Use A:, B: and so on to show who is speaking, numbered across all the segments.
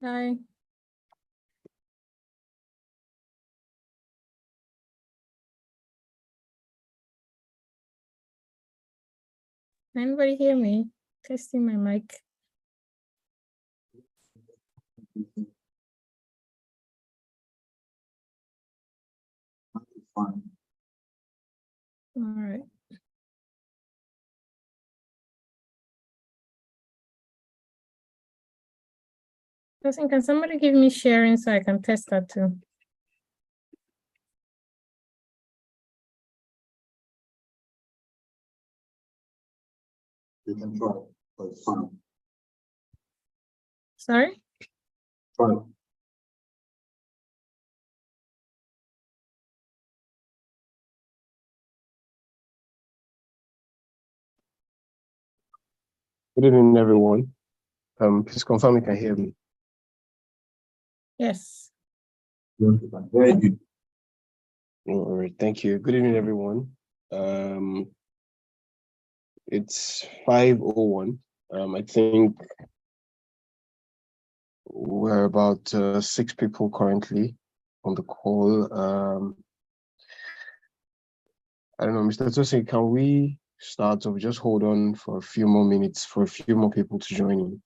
A: Hi. Anybody hear me? Testing my mic. All right. Listen, can somebody give me sharing so I can test that too?
B: You can try, but it's fine.
A: Sorry?
B: Try.
C: Good evening, everyone. Please confirm you can hear me.
A: Yes.
B: Very good.
C: All right, thank you. Good evening, everyone. It's 5:01. I think we're about 6 people currently on the call. I don't know, Mr. Tosin, can we start or just hold on for a few more minutes for a few more people to join in?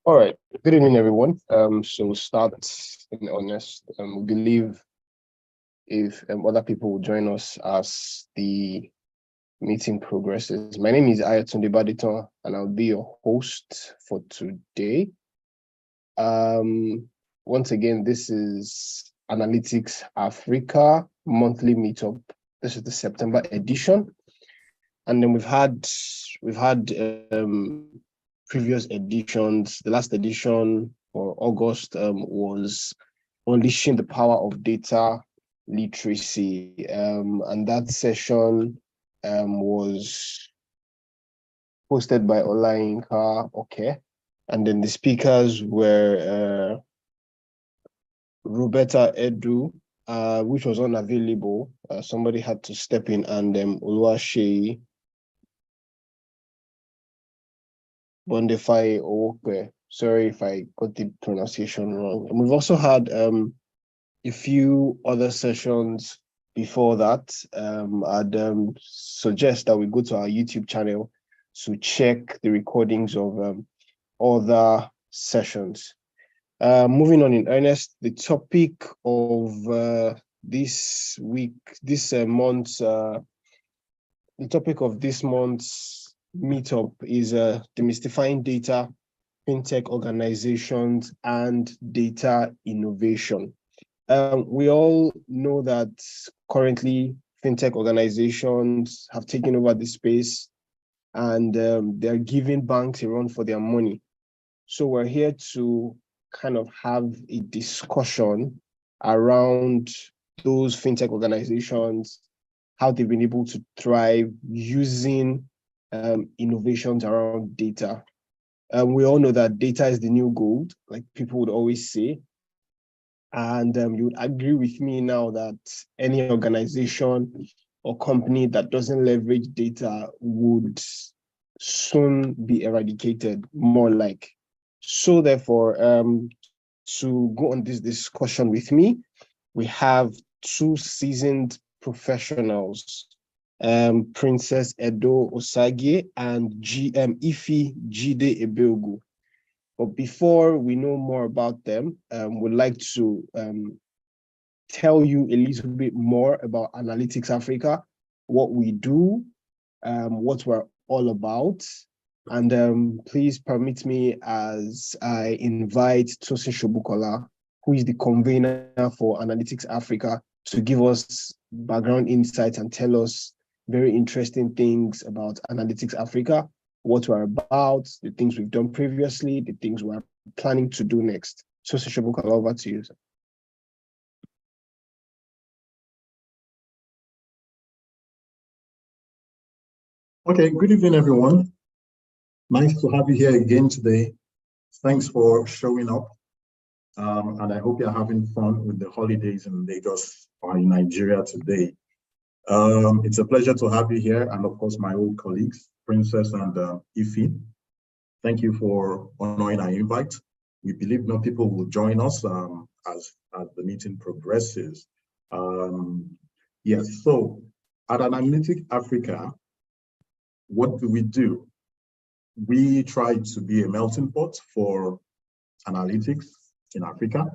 C: All right. Good evening, everyone. So we'll start in earnest. We believe if other people will join us as the meeting progresses. My name is Ayatunde Baditon, and I'll be your host for today. Once again, this is Analytics Africa monthly meetup. This is the September edition, and then we've had previous editions. The last edition for August was Unleashing the Power of Data Literacy, and that session was hosted by Olayinka Okay, and then the speakers were Roberta Edu, which was unavailable. Somebody had to step in, and Oluwaseyi Bondefai Owope. Sorry if I got the pronunciation wrong. And we've also had a few other sessions before that. I'd suggest that we go to our YouTube channel to check the recordings of other sessions. Moving on in earnest, the topic of this month's meetup is demystifying data, fintech organizations, and data innovation. We all know that currently fintech organizations have taken over the space, and they're giving banks a run for their money. So we're here to kind of have a discussion around those fintech organizations, how they've been able to thrive using innovations around data. We all know that data is the new gold, like people would always say. And you would agree with me now that any organization or company that doesn't leverage data would soon be eradicated, more like. So therefore, to go on this discussion with me, we have two seasoned professionals, Princess Edo Osage and GM Ifi Jide Ebeogu. But before we know more about them, we'd like to tell you a little bit more about Analytics Africa, what we do, what we're all about. And please permit me as I invite Tosin Shobukola, who is the convener for Analytics Africa, to give us background insights and tell us very interesting things about Analytics Africa, what we're about, the things we've done previously, the things we're planning to do next. Tosin Shobukola, over to you, sir.
B: Okay, good evening, everyone. Nice to have you here again today. Thanks for showing up. And I hope you're having fun with the holidays in Lagos or in Nigeria today. It's a pleasure to have you here, and of course, my old colleagues, Princess and Ifi. Thank you for honoring our invite. We believe more people will join us as the meeting progresses. Yes, so at Analytics Africa, what do? We try to be a melting pot for analytics in Africa.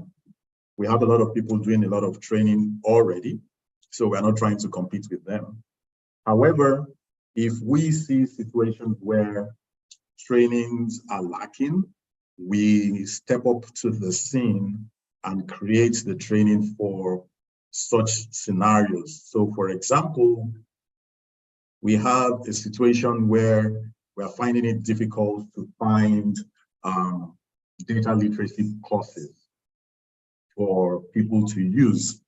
B: We have a lot of people doing a lot of training already, so we're not trying to compete with them. However, if we see situations where trainings are lacking, we step up to the scene and create the training for such scenarios. So for example, we have a situation where we are finding it difficult to find data literacy courses for people to use.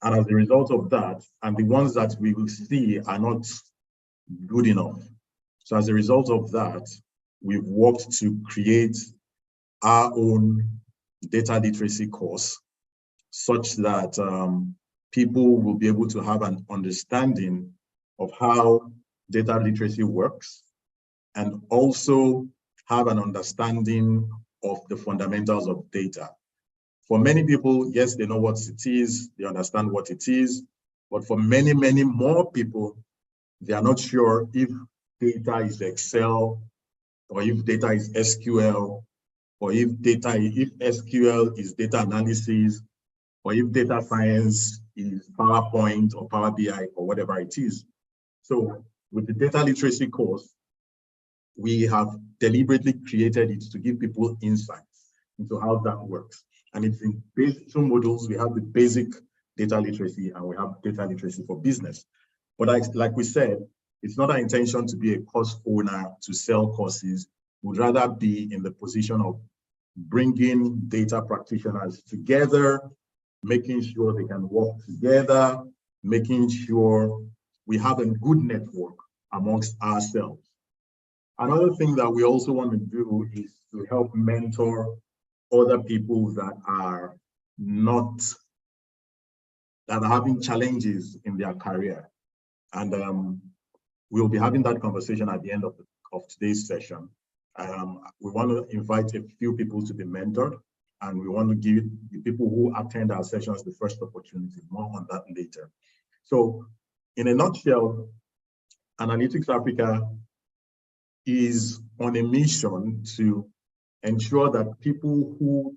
B: And as a result of that, and the ones that we will see are not good enough. So as a result of that, we've worked to create our own data literacy course such that people will be able to have an understanding of how data literacy works, and also have an understanding of the fundamentals of data. For many people, yes, they know what it is, they understand what it is, but for many, many more people, they are not sure if data is Excel, or if data is SQL, or if SQL is data analysis, or if data science is PowerPoint or Power BI or whatever it is. So with the data literacy course, we have deliberately created it to give people insights into how that works. And it's in two modules. We have the basic data literacy and we have data literacy for business. But like we said, it's not our intention to be a course owner to sell courses. We'd rather be in the position of bringing data practitioners together, making sure they can work together, making sure we have a good network amongst ourselves. Another thing that we also want to do is to help mentor other people that are having challenges in their career. And we'll be having that conversation at the end of today's session. We want to invite a few people to be mentored, and we want to give the people who attend our sessions the first opportunity. More on that later. So in a nutshell, Analytics Africa is on a mission to ensure that people who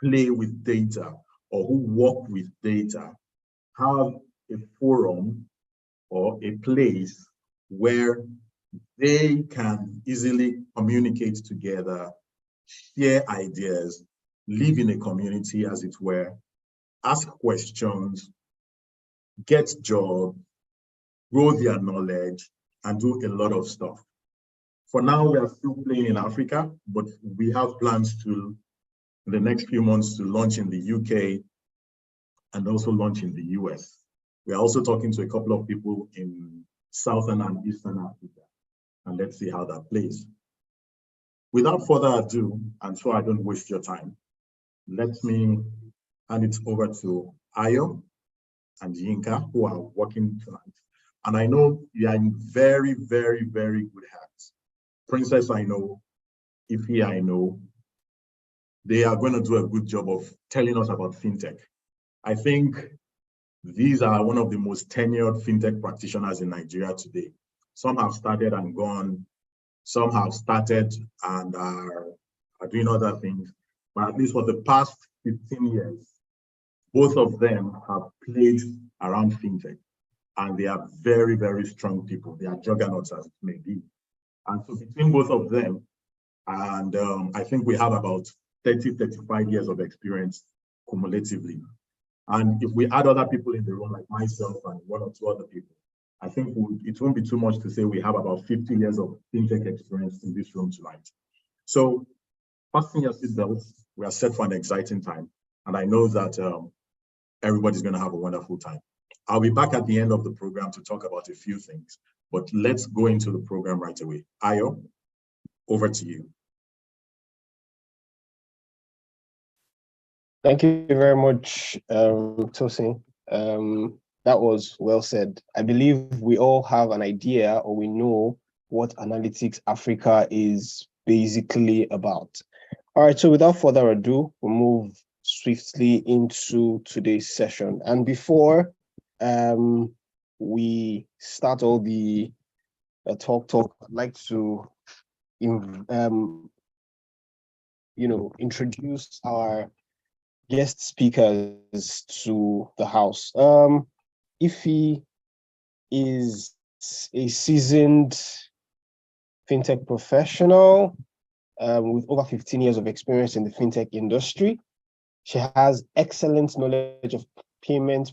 B: play with data or who work with data have a forum or a place where they can easily communicate together, share ideas, live in a community, as it were, ask questions, get jobs, grow their knowledge, and do a lot of stuff. For now, we are still playing in Africa, but we have plans to, in the next few months, to launch in the UK and also launch in the US. We are also talking to a couple of people in Southern and Eastern Africa, and let's see how that plays. Without further ado, and so I don't waste your time, let me And it's over to Ayo and Yinka, who are working tonight. And I know you are in very, very, very good hands. Princess, I know. Ify, I know. They are going to do a good job of telling us about fintech. I think these are one of the most tenured fintech practitioners in Nigeria today. Some have started and gone. Some have started and are doing other things. But at least for the past 15 years, both of them have played around fintech. And they are very, very strong people. They are juggernauts, as it may be. And so between both of them, and I think we have about 30, 35 years of experience cumulatively. And if we add other people in the room, like myself and one or two other people, I think it won't be too much to say we have about 50 years of fintech experience in this room tonight. So fasten your seatbelts. We are set for an exciting time. And I know that everybody's going to have a wonderful time. I'll be back at the end of the program to talk about a few things, but let's go into the program right away. Ayo, over to you.
C: Thank you very much, Tosin. That was well said. I believe we all have an idea, or we know what Analytics Africa is basically about. All right, so without further ado, we'll move swiftly into today's session. And before we start all the talk, I'd like to introduce our guest speakers to the house. Ify is a seasoned fintech professional with over 15 years of experience in the fintech industry. She has excellent knowledge of payment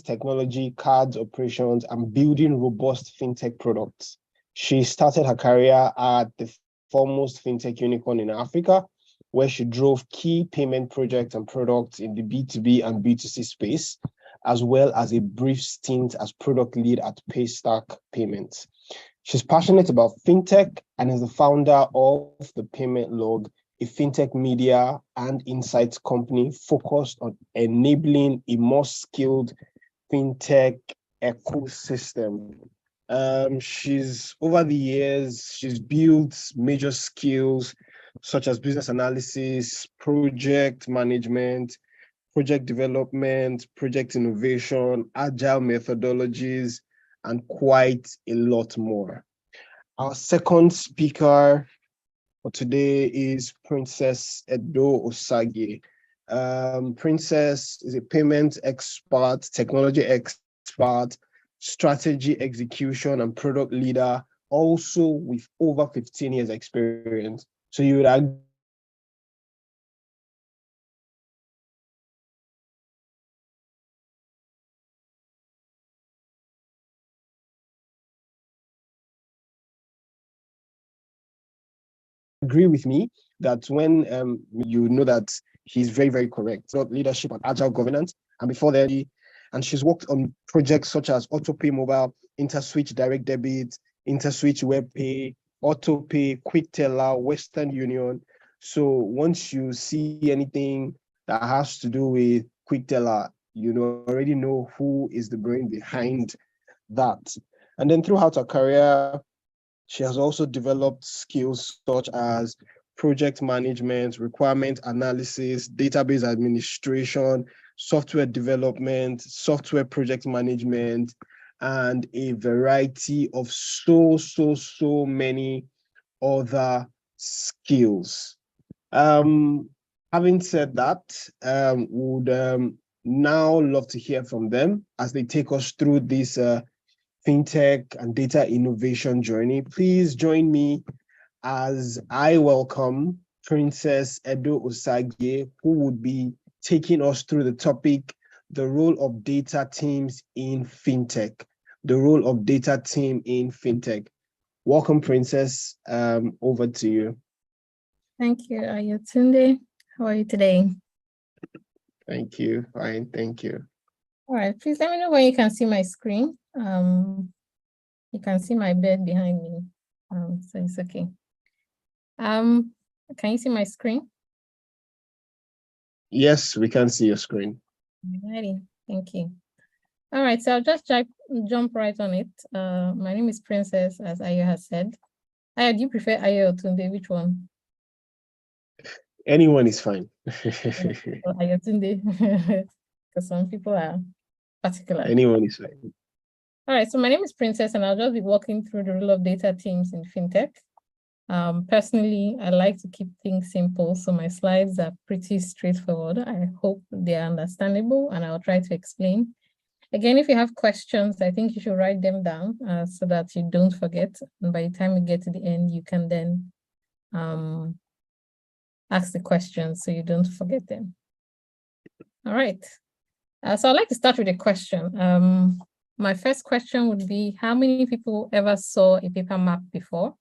C: technology, cards operations, and building robust fintech products. She started her career at the foremost fintech unicorn in Africa, where she drove key payment projects and products in the B2B and B2C space, as well as a brief stint as product lead at Paystack Payments. She's passionate about fintech and is the founder of the Payment Log, a fintech media and insights company focused on enabling a more skilled fintech ecosystem. She's over the years, she's built major skills such as business analysis, project management, project development, project innovation, agile methodologies, and quite a lot more. Our second speaker for today is Princess Edo Osage. Princess is a payment expert, technology expert, strategy execution, and product leader, also with over 15 years experience. So you would agree with me that when you know that he's very, very correct. Not leadership and agile governance. And before that, and she's worked on projects such as AutoPay Mobile, InterSwitch Direct Debit, InterSwitch WebPay, AutoPay, QuickTeller, Western Union. So once you see anything that has to do with QuickTeller, you already know who is the brain behind that. And then throughout her career, she has also developed skills such as project management, requirement analysis, database administration, software development, software project management, and a variety of so many other skills. Having said that, would now love to hear from them as they take us through this fintech and data innovation journey. Please join me as I welcome Princess Edo Osage, who would be taking us through the topic, the role of data teams in fintech. The role of data team in fintech. Welcome, Princess. Over to you.
A: Thank you, Ayotunde. How are you today?
C: Thank you. Fine, thank you.
A: All right, please let me know when you can see my screen. You can see my bed behind me, so it's okay. Can you see my screen?
C: Yes, we can see your screen.
A: Alrighty, thank you. All right, so I'll just jump right on it. My name is Princess, as Ayo has said. Ayo, do you prefer Ayo or Tunde? Which one?
C: Anyone is fine.
A: Or Ayo Tunde? Because some people are particular.
C: Anyone is fine.
A: All right, so my name is Princess, and I'll just be walking through the role of data teams in fintech. Personally, I like to keep things simple, so my slides are pretty straightforward. I hope they are understandable, and I'll try to explain. Again, if you have questions, I think you should write them down so that you don't forget. And by the time you get to the end, you can then ask the questions so you don't forget them. All right. So I'd like to start with a question. My first question would be, how many people ever saw a paper map before?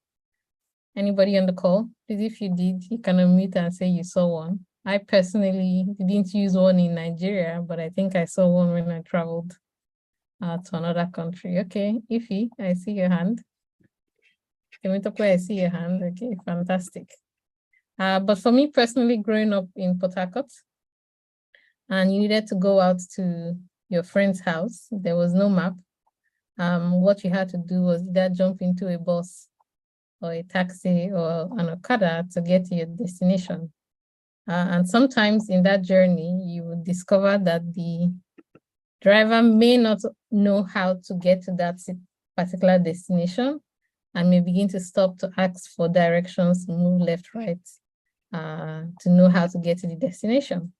A: Anybody on the call? Please, if you did, you can unmute and say you saw one. I personally didn't use one in Nigeria, but I think I saw one when I traveled to another country. Okay, Ify, I see your hand. Meetup, I see your hand. Okay, fantastic. But for me personally, growing up in Port Harcourt, and you needed to go out to your friend's house, there was no map. What you had to do was either jump into a bus or a taxi or an Okada to get to your destination. And sometimes in that journey, you would discover that the driver may not know how to get to that particular destination and may begin to stop to ask for directions, move left, right, to know how to get to the destination.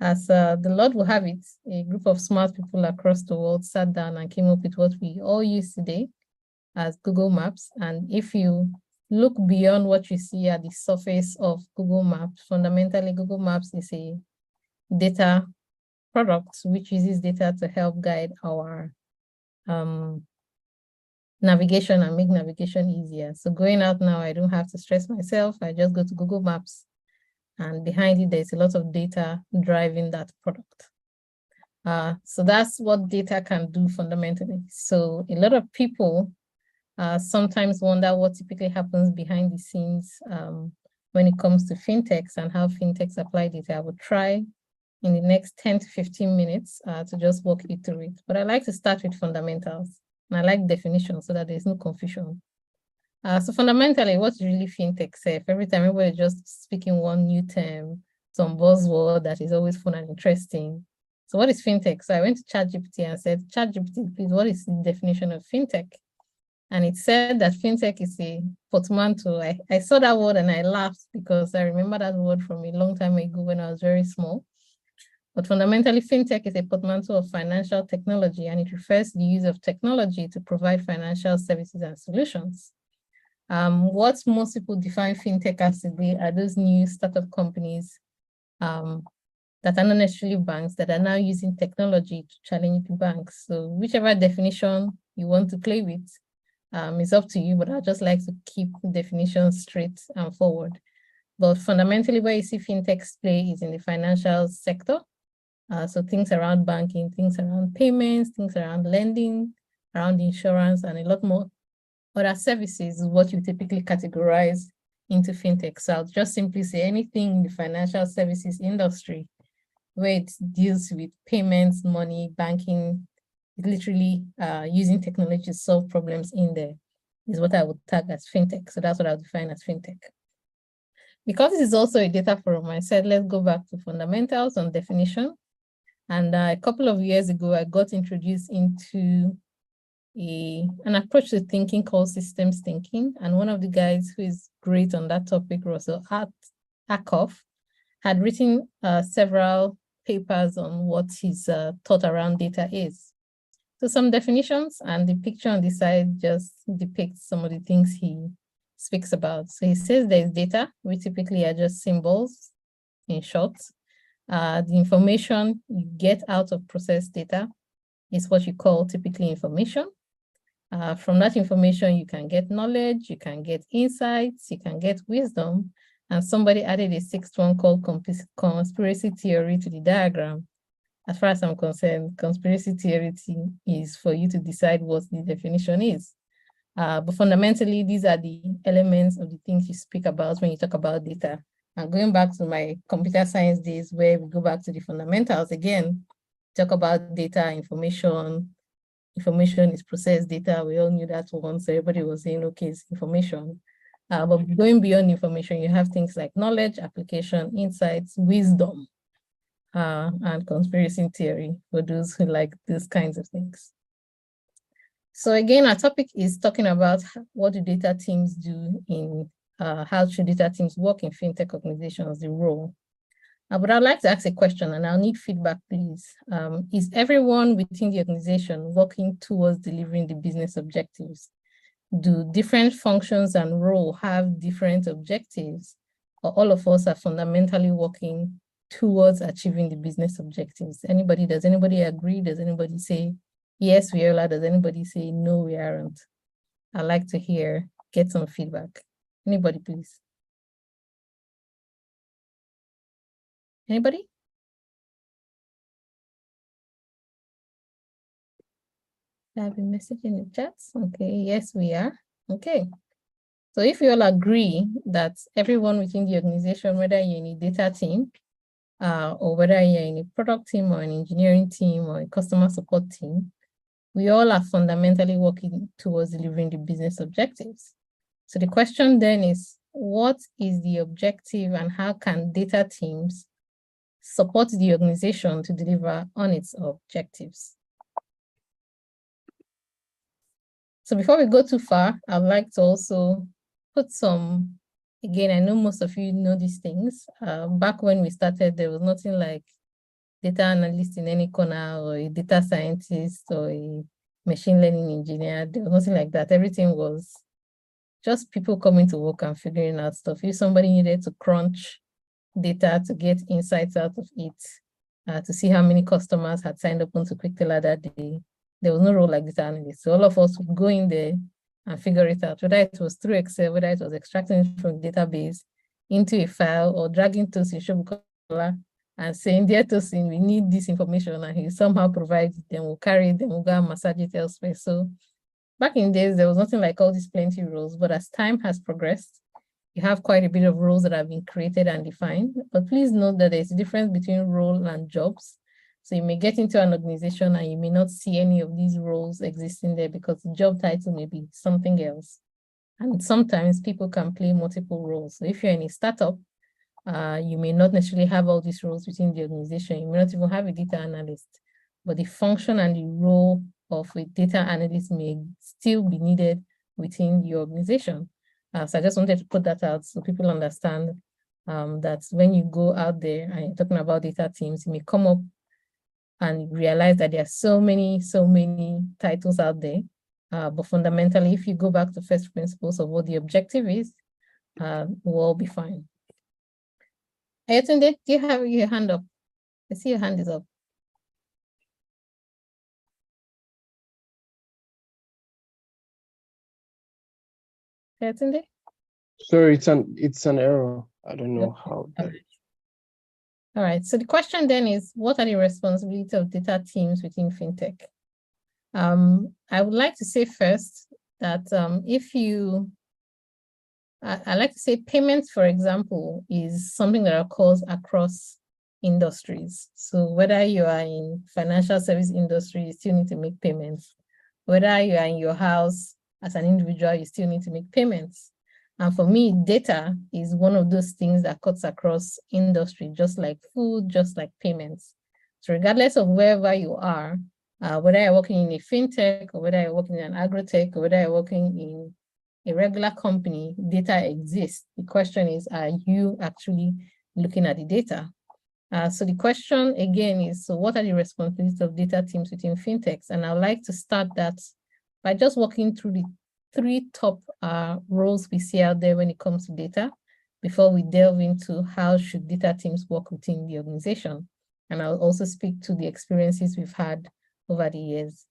A: As the Lord will have it, a group of smart people across the world sat down and came up with what we all use today as Google Maps. And if you look beyond what you see at the surface of Google Maps, fundamentally Google Maps is a data product which uses data to help guide our navigation and make navigation easier. So going out now, I don't have to stress myself. I just go to Google Maps, and behind it, there's a lot of data driving that product. So that's what data can do fundamentally. So a lot of people sometimes wonder what typically happens behind the scenes when it comes to fintechs and how fintechs apply data. I will try in the next 10 to 15 minutes to just walk you through it. But I like to start with fundamentals, and I like definitions so that there's no confusion. So fundamentally, what's really fintech safe? Every time everybody just speaking one new term, some buzzword that is always fun and interesting. So what is fintech? So I went to ChatGPT and said, ChatGPT, please, what is the definition of fintech? And it said that fintech is a portmanteau. I saw that word and I laughed because I remember that word from a long time ago when I was very small. But fundamentally, fintech is a portmanteau of financial technology, and it refers to the use of technology to provide financial services and solutions. What most people define fintech as today are those new startup companies that are not necessarily banks that are now using technology to challenge the banks. So whichever definition you want to play with is up to you, but I just like to keep the definition straight and forward. But fundamentally, where you see fintechs play is in the financial sector. So things around banking, things around payments, things around lending, around insurance, and a lot more other services is what you typically categorize into fintech. So I'll just simply say anything in the financial services industry where it deals with payments, money, banking, literally using technology to solve problems in there is what I would tag as fintech. So that's what I'll define as fintech. Because this is also a data forum, I said, let's go back to fundamentals and definition. And a couple of years ago, I got introduced into an approach to thinking called systems thinking. And one of the guys who is great on that topic, Russell Ackoff, had written several papers on what his thought around data is. So some definitions, and the picture on the side just depicts some of the things he speaks about. So he says there's data, which typically are just symbols in short. The information you get out of processed data is what you call typically information. From that information, you can get knowledge, you can get insights, you can get wisdom. And somebody added a sixth one called conspiracy theory to the diagram. As far as I'm concerned, conspiracy theory is for you to decide what the definition is. But fundamentally, these are the elements of the things you speak about when you talk about data. And going back to my computer science days, where we go back to the fundamentals again, talk about data, information. Information is processed data. We all knew that once. Everybody was saying, okay, it's information. But going beyond information, you have things like knowledge, application, insights, wisdom, and conspiracy theory for those who like these kinds of things. So again, our topic is talking about what do data teams do in, how should data teams work in fintech organizations, the role. But I'd like to ask a question, and I'll need feedback, please. Is everyone within the organization working towards delivering the business objectives? Do different functions and roles have different objectives, or all of us are fundamentally working towards achieving the business objectives? Anybody, does anybody agree? Does anybody say, yes, we are? Does anybody say, no, we aren't? I'd like to get some feedback. Anybody, please? Anybody? I have a message in the chat. Okay, yes, we are. Okay. So if you all agree that everyone within the organization, whether you're in a data team, or whether you're in a product team or an engineering team or a customer support team, we all are fundamentally working towards delivering the business objectives. So the question then is, what is the objective and how can data teams support the organization to deliver on its objectives? So before we go too far, I'd like to also put some, again, I know most of you know these things. Back when we started, there was nothing like data analyst in any corner or a data scientist or a machine learning engineer. There was nothing like that. Everything was just people coming to work and figuring out stuff. If somebody needed to crunch data to get insights out of it, to see how many customers had signed up onto QuickTeller that day, there was no role like data analyst. So all of us would go in there and figure it out, whether it was through Excel, whether it was extracting it from the database into a file or dragging Tosin Shobukola and saying, dear Tosin, we need this information, and he somehow provides it, then we'll carry it, then we'll go and massage it elsewhere. So back in days, there was nothing like all these plenty roles, but as time has progressed, you have quite a bit of roles that have been created and defined. But please note that there's a difference between role and jobs. So you may get into an organization and you may not see any of these roles existing there because the job title may be something else. And sometimes people can play multiple roles. So if you're in a startup, you may not necessarily have all these roles within the organization. You may not even have a data analyst, but the function and the role of a data analyst may still be needed within the organization. So I just wanted to put that out so people understand that when you go out there and you're talking about data teams, you may come up and realize that there are so many titles out there. But fundamentally, if you go back to first principles of what the objective is, we'll all be fine. Ayotunde, do you have your hand up? I see your hand is up. Ayotunde?
C: Sorry, it's an error. I don't know how.
A: All right, so the question then is, what are the responsibilities of data teams within fintech? I would like to say first that I like to say payments, for example, is something that occurs across industries. So whether you are in financial service industry, you still need to make payments. Whether you are in your house as an individual, you still need to make payments. And for me, data is one of those things that cuts across industry, just like food, just like payments. So regardless of wherever you are, whether you're working in a fintech or whether you're working in an agri-tech or whether you're working in a regular company, data exists. The question is, are you actually looking at the data? So the question again is, so what are the responsibilities of data teams within fintechs? And I'd like to start that by just walking through the 3 top roles we see out there when it comes to data before we delve into how should data teams work within the organization. And I'll also speak to the experiences we've had over the years.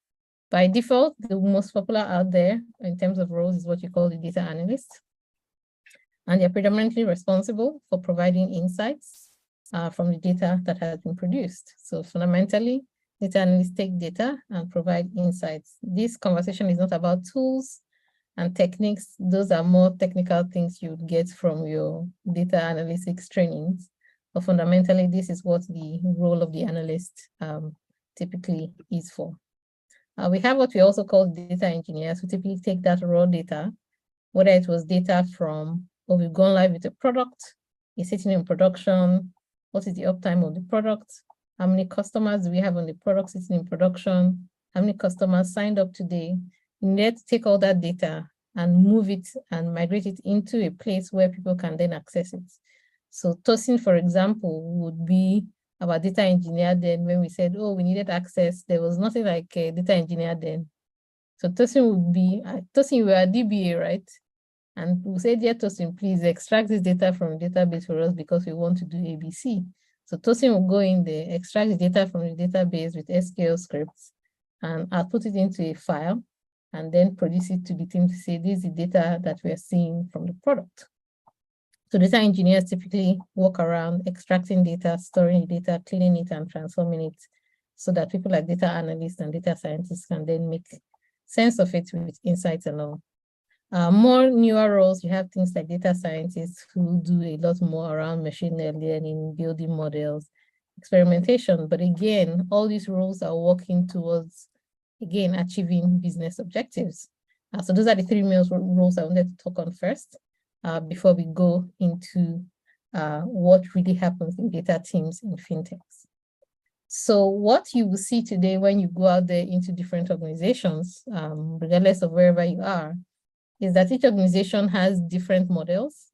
A: By default, the most popular out there in terms of roles is what you call the data analyst. And they're predominantly responsible for providing insights from the data that has been produced. So fundamentally, data analysts take data and provide insights. This conversation is not about tools and techniques, those are more technical things you would get from your data analytics trainings. But fundamentally, this is what the role of the analyst typically is for. We have what we also call data engineers, who typically take that raw data, whether it was data from, oh, we've gone live with a product, it's sitting in production, what is the uptime of the product, how many customers do we have on the product sitting in production, how many customers signed up today. You need to take all that data and move it and migrate it into a place where people can then access it. So Tosin, for example, would be our data engineer then. When we said, oh, we needed access, there was nothing like a data engineer then. So Tosin would be, Tosin, we are DBA, right? And we say, dear Tosin, please extract this data from the database for us because we want to do ABC. So Tosin will go in there, extract the data from the database with SQL scripts, and I'll put it into a file and then produce it to the team to say, this is the data that we're seeing from the product. So data engineers typically walk around extracting data, storing the data, cleaning it, and transforming it so that people like data analysts and data scientists can then make sense of it with insights and all. More newer roles, you have things like data scientists who do a lot more around machine learning, building models, experimentation. But again, all these roles are working towards, again, achieving business objectives. So those are the three main roles I wanted to talk on first before we go into what really happens in data teams in fintechs. So what you will see today when you go out there into different organizations, regardless of wherever you are, is that each organization has different models.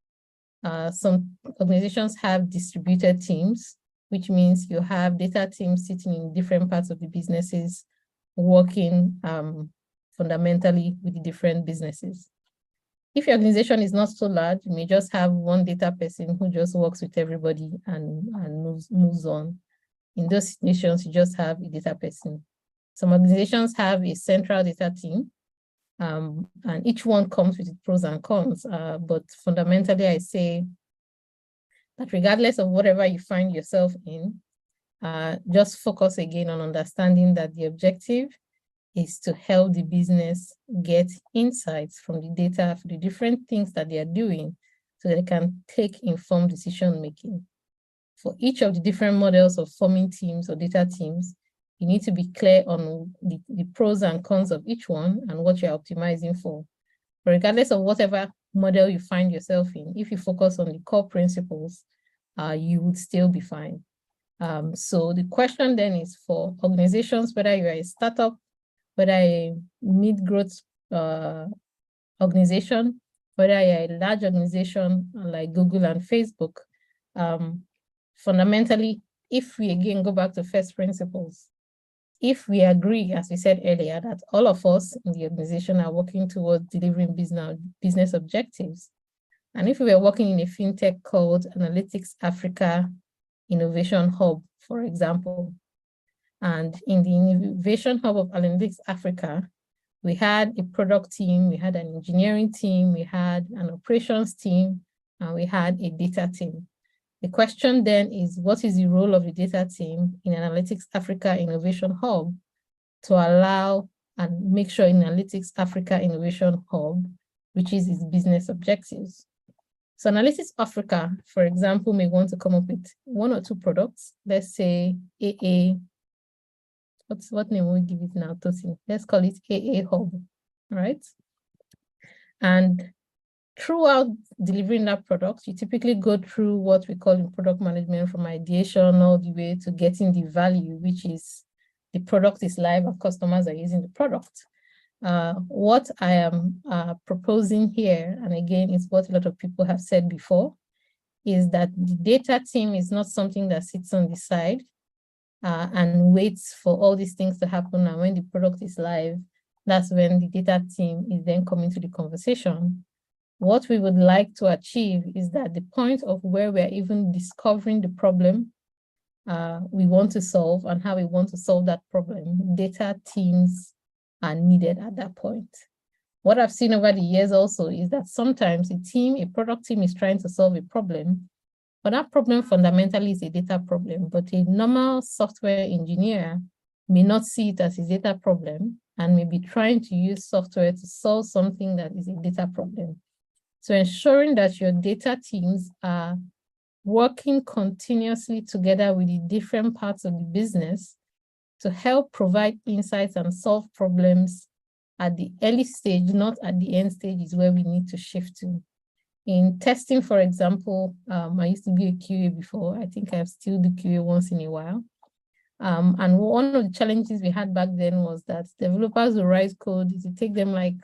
A: Some organizations have distributed teams, which means you have data teams sitting in different parts of the businesses, working fundamentally with the different businesses. If your organization is not so large, you may just have one data person who just works with everybody and moves on. In those situations, you just have a data person. Some organizations have a central data team, and each one comes with its pros and cons. But fundamentally, I say that regardless of whatever you find yourself in, just focus again on understanding that the objective is to help the business get insights from the data for the different things that they are doing so that they can take informed decision making. For each of the different models of forming teams or data teams, you need to be clear on the pros and cons of each one and what you're optimizing for. But regardless of whatever model you find yourself in, if you focus on the core principles, you would still be fine. So the question then is for organizations, whether you're a startup, whether a mid-growth organization, whether you're a large organization like Google and Facebook, fundamentally, if we again go back to first principles, if we agree, as we said earlier, that all of us in the organization are working towards delivering business objectives, and if we were working in a fintech called Analytics Africa Innovation Hub, for example, and in the Innovation Hub of Analytics Africa, we had a product team, we had an engineering team, we had an operations team, and we had a data team. The question then is, what is the role of the data team in Analytics Africa Innovation Hub to allow and make sure Analytics Africa Innovation Hub reaches its business objectives? So Analytics Africa, for example, may want to come up with one or two products. Let's say AA, what name will we give it now, Tosin? Let's call it AA Hub, right? And throughout delivering that product, you typically go through what we call in product management from ideation all the way to getting the value, which is the product is live and customers are using the product. What I am proposing here, and again, it's what a lot of people have said before, is that the data team is not something that sits on the side and waits for all these things to happen. And when the product is live, that's when the data team is then coming to the conversation. What we would like to achieve is that the point of where we're even discovering the problem we want to solve and how we want to solve that problem, data teams are needed at that point. What I've seen over the years also is that sometimes a product team is trying to solve a problem, but that problem fundamentally is a data problem, but a normal software engineer may not see it as a data problem and maybe trying to use software to solve something that is a data problem. So ensuring that your data teams are working continuously together with the different parts of the business to help provide insights and solve problems at the early stage, not at the end stage, is where we need to shift to. In testing, for example, I used to be a QA before. I think I've still do QA once in a while. And one of the challenges we had back then was that developers will write code. It will take them like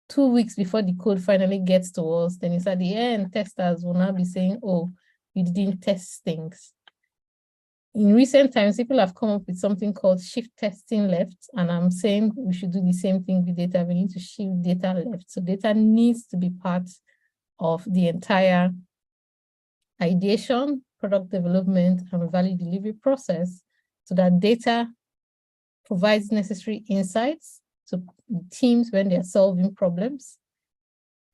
A: 2 weeks before the code finally gets to us. Then it's at the end, testers will now be saying, oh, you didn't test things. In recent times, people have come up with something called shift testing left, and I'm saying we should do the same thing with data. We need to shift data left. So data needs to be part of the entire ideation, product development, and value delivery process, so that data provides necessary insights to teams when they're solving problems.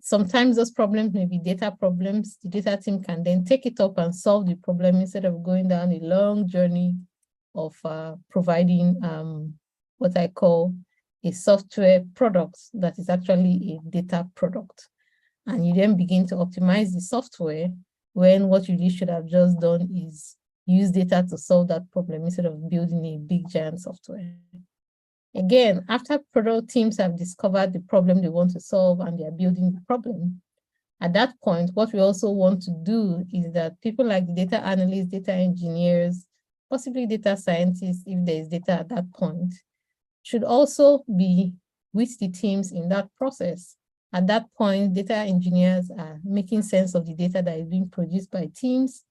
A: Sometimes those problems may be data problems. The data team can then take it up and solve the problem instead of going down a long journey of providing what I call a software product that is actually a data product. And you then begin to optimize the software when what you really should have just done is use data to solve that problem instead of building a big giant software. Again, after product teams have discovered the problem they want to solve and they are building the problem, at that point, what we also want to do is that people like the data analysts, data engineers, possibly data scientists, if there is data at that point, should also be with the teams in that process. At that point, data engineers are making sense of the data that is being produced by teams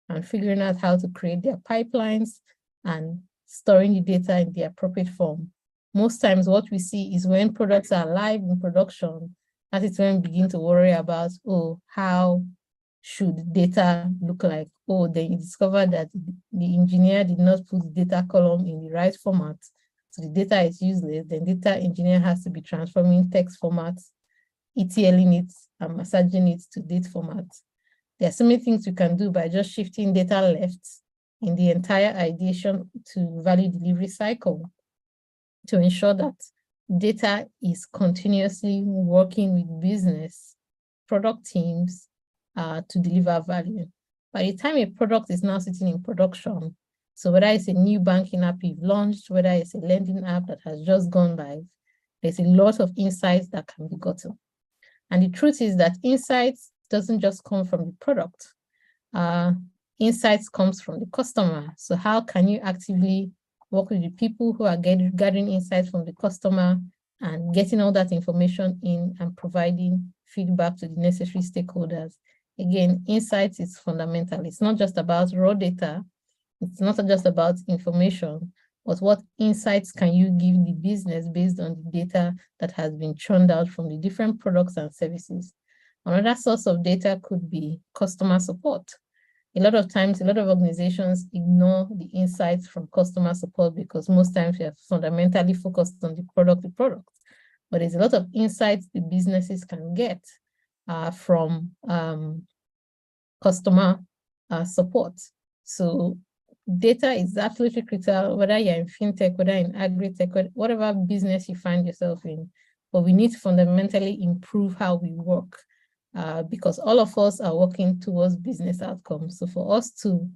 A: and figuring out how to create their pipelines and storing the data in the appropriate form. Most times what we see is when products are live in production, that is when we begin to worry about, oh, how should data look like? Oh, then you discover that the engineer did not put the data column in the right format. So the data is useless. Then data engineer has to be transforming text formats, ETLing it, and massaging it to date format. There are so many things you can do by just shifting data left in the entire ideation to value delivery cycle to ensure that data is continuously working with business, product teams to deliver value. By the time a product is now sitting in production, so whether it's a new banking app you've launched, whether it's a lending app that has just gone live, there's a lot of insights that can be gotten. And the truth is that insights doesn't just come from the product. Insights comes from the customer. So how can you actively work with the people who are gathering insights from the customer and getting all that information in and providing feedback to the necessary stakeholders? Again, insights is fundamental. It's not just about raw data. It's not just about information, but what insights can you give the business based on the data that has been churned out from the different products and services. Another source of data could be customer support. A lot of times, a lot of organizations ignore the insights from customer support because most times we are fundamentally focused on the product. But there's a lot of insights the businesses can get from customer support. So data is absolutely critical, whether you're in fintech, whether in agri-tech, whatever business you find yourself in. But we need to fundamentally improve how we work. Because all of us are working towards business outcomes. So for us to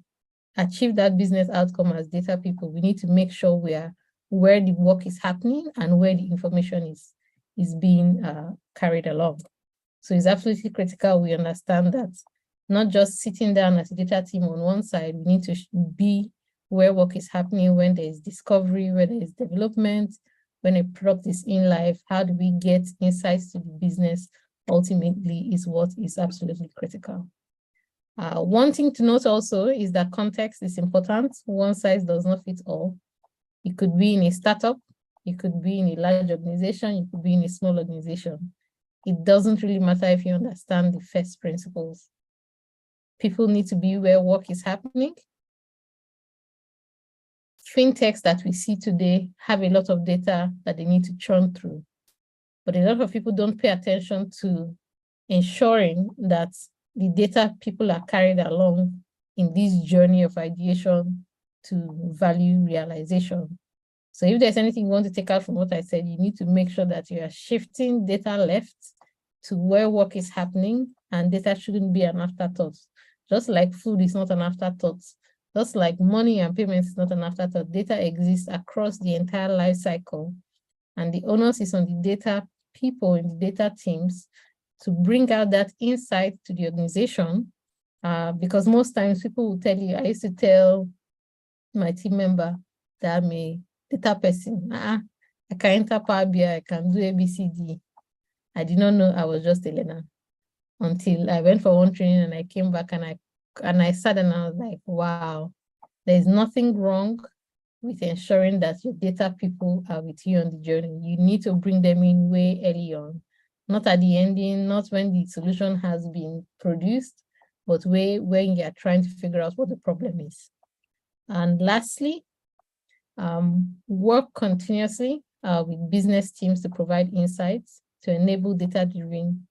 A: achieve that business outcome as data people, we need to make sure we are where the work is happening and where the information is being carried along. So it's absolutely critical we understand that not just sitting down as a data team on one side, we need to be where work is happening, when there is discovery, where there is development, when a product is in life, how do we get insights to the business ultimately is what is absolutely critical. One thing to note also is that context is important. One size does not fit all. You could be in a startup, you could be in a large organization, you could be in a small organization. It doesn't really matter if you understand the first principles. People need to be where work is happening. Fintechs that we see today have a lot of data that they need to churn through. But a lot of people don't pay attention to ensuring that the data people are carried along in this journey of ideation to value realization. So if there's anything you want to take out from what I said, you need to make sure that you are shifting data left to where work is happening, and data shouldn't be an afterthought. Just like food is not an afterthought, just like money and payments is not an afterthought, data exists across the entire life cycle. And the onus is on the data people in the data teams to bring out that insight to the organization. Because most times people will tell you, I used to tell my team member that I'm a data person. I can enter Power BI, I can do ABCD. I did not know I was just a learner until I went for one training and I came back and I sat and I was like, wow, there's nothing wrong with ensuring that your data people are with you on the journey. You need to bring them in way early on, not at the ending, not when the solution has been produced, but when you're trying to figure out what the problem is. And lastly, work continuously with business teams to provide insights to enable data-driven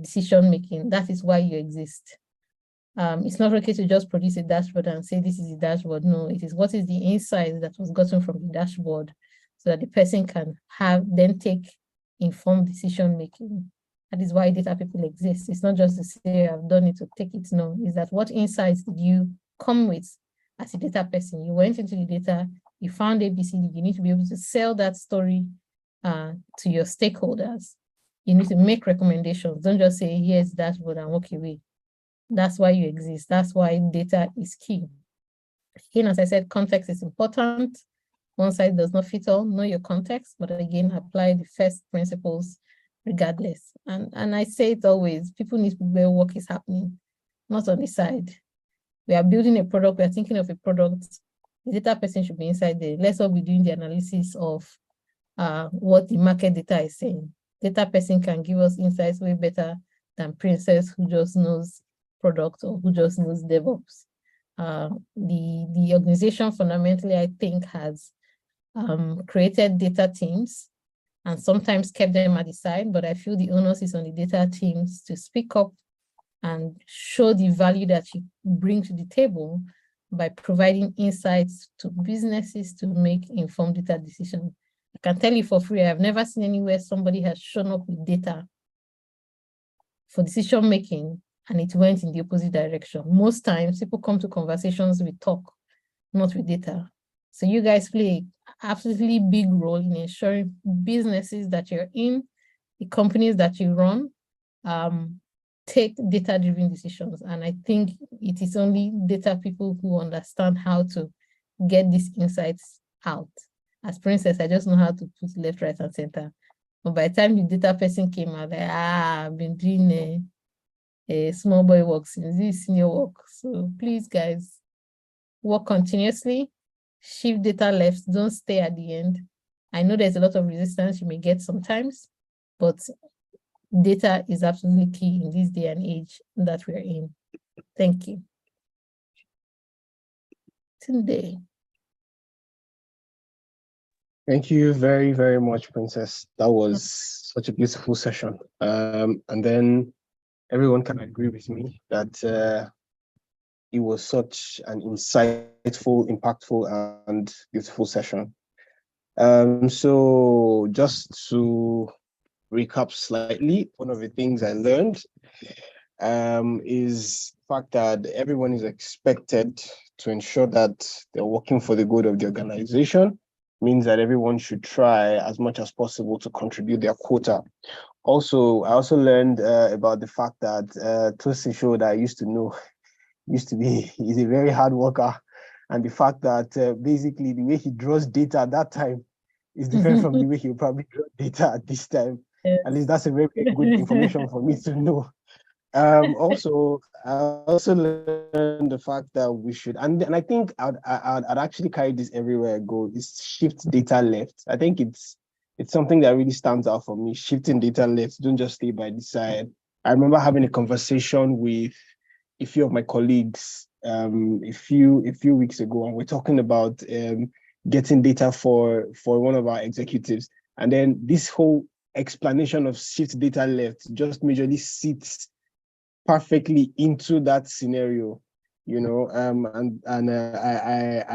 A: decision-making. That is why you exist. It's not okay to just produce a dashboard and say this is the dashboard. No, it is what is the insight that was gotten from the dashboard so that the person can then take informed decision-making. That is why data people exist. It's not just to say I've done it to take it. No, it's that what insights did you come with as a data person? You went into the data, you found ABCD, you need to be able to sell that story to your stakeholders. You need to make recommendations. Don't just say, here's the dashboard and walk away. That's why you exist. That's why data is key. Again, as I said, context is important. One size does not fit all. Know your context, but again, apply the first principles regardless. And I say it always, people need to be where work is happening, not on the side. We are building a product, we are thinking of a product. The data person should be inside there. Let's all be doing the analysis of what the market data is saying. Data person can give us insights way better than Princess who just knows product or who just knows DevOps. The organization fundamentally, I think, has created data teams and sometimes kept them at the side, but I feel the onus is on the data teams to speak up and show the value that you bring to the table by providing insights to businesses to make informed data decisions. I can tell you for free, I've never seen anywhere somebody has shown up with data for decision making and it went in the opposite direction. Most times people come to conversations with talk, not with data. So you guys play an absolutely big role in ensuring businesses that you're in, the companies that you run, take data-driven decisions. And I think it is only data people who understand how to get these insights out. As Princess, I just know how to put left, right, and center. But by the time the data person came out, like, I've been doing a small boy work since this senior work. So please, guys, work continuously, shift data left, don't stay at the end. I know there's a lot of resistance you may get sometimes, but data is absolutely key in this day and age that we're in. Thank you. Today.
C: Thank you very, very much, Princess. That was such a beautiful session. And then everyone can agree with me that it was such an insightful, impactful, and beautiful session. So just to recap slightly, one of the things I learned is the fact that everyone is expected to ensure that they're working for the good of the organization. Means that everyone should try as much as possible to contribute their quota. Also, I also learned about the fact that Tosin Show that I used to be, he's a very hard worker. And the fact that basically the way he draws data at that time is different from the way he'll probably draw data at this time. Yes. At least that's a very, very good information for me to know. Also, I also learned the fact that we should, and I think I'd actually carry this everywhere I go, is shift data left. I think it's something that really stands out for me, shifting data left, don't just stay by the side. I remember having a conversation with a few of my colleagues a few weeks ago, and we're talking about getting data for one of our executives. And then this whole explanation of shift data left just majorly sits perfectly into that scenario. I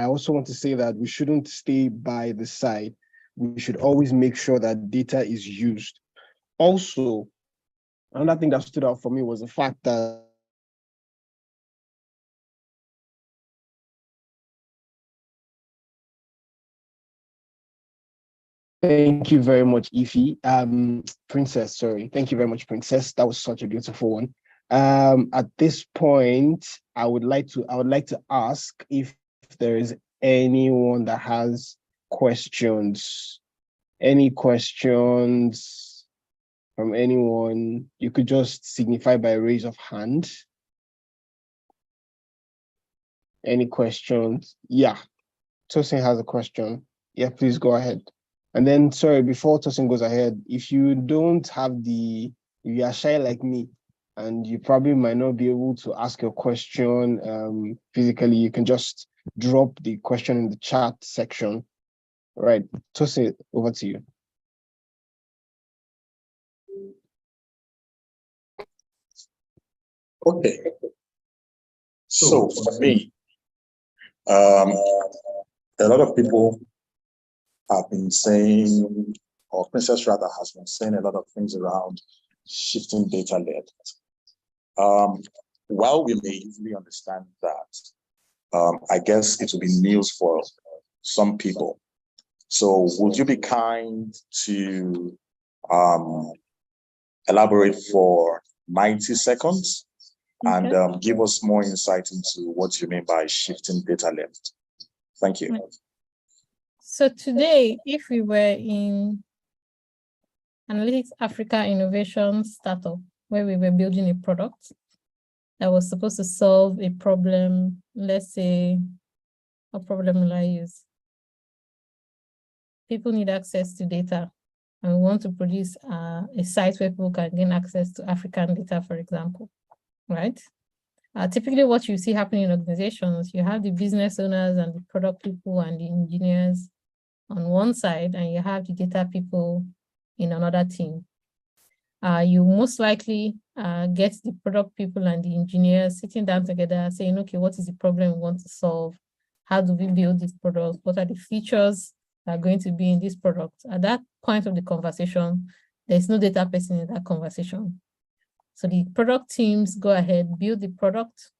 C: also want to say that we shouldn't stay by the side. We should always make sure that data is used. Also, another thing that stood out for me was the fact that thank you very much, Ify. Princess, sorry. Thank you very much, Princess. That was such a beautiful one. At this point, I would like to ask if there is anyone that has questions. Any questions from anyone? You could just signify by raise of hand. Any questions? Yeah, Tosin has a question. Yeah, please go ahead. And then, sorry, before Tosin goes ahead, if you don't have if you are shy like me, and you probably might not be able to ask your question physically, you can just drop the question in the chat section. All right, Tosin, over to you.
B: Okay. So for me, a lot of people have been saying, or Princess rather has been saying a lot of things around shifting data left. While we may easily understand that, I guess it will be news for some people. So would you be kind to elaborate for 90 seconds and give us more insight into what you mean by shifting data left? Thank you.
A: So today, if we were in Analytics Africa Innovation Startup, where we were building a product that was supposed to solve a problem, let's say, what problem will I use? People need access to data, and we want to produce a site where people can gain access to African data, for example, right? Typically what you see happening in organizations, you have the business owners and the product people and the engineers on one side, and you have the data people in another team. You most likely get the product people and the engineers sitting down together saying, okay, what is the problem we want to solve? How do we build this product? What are the features that are going to be in this product? At that point of the conversation, there's no data person in that conversation. So the product teams go ahead, build the product.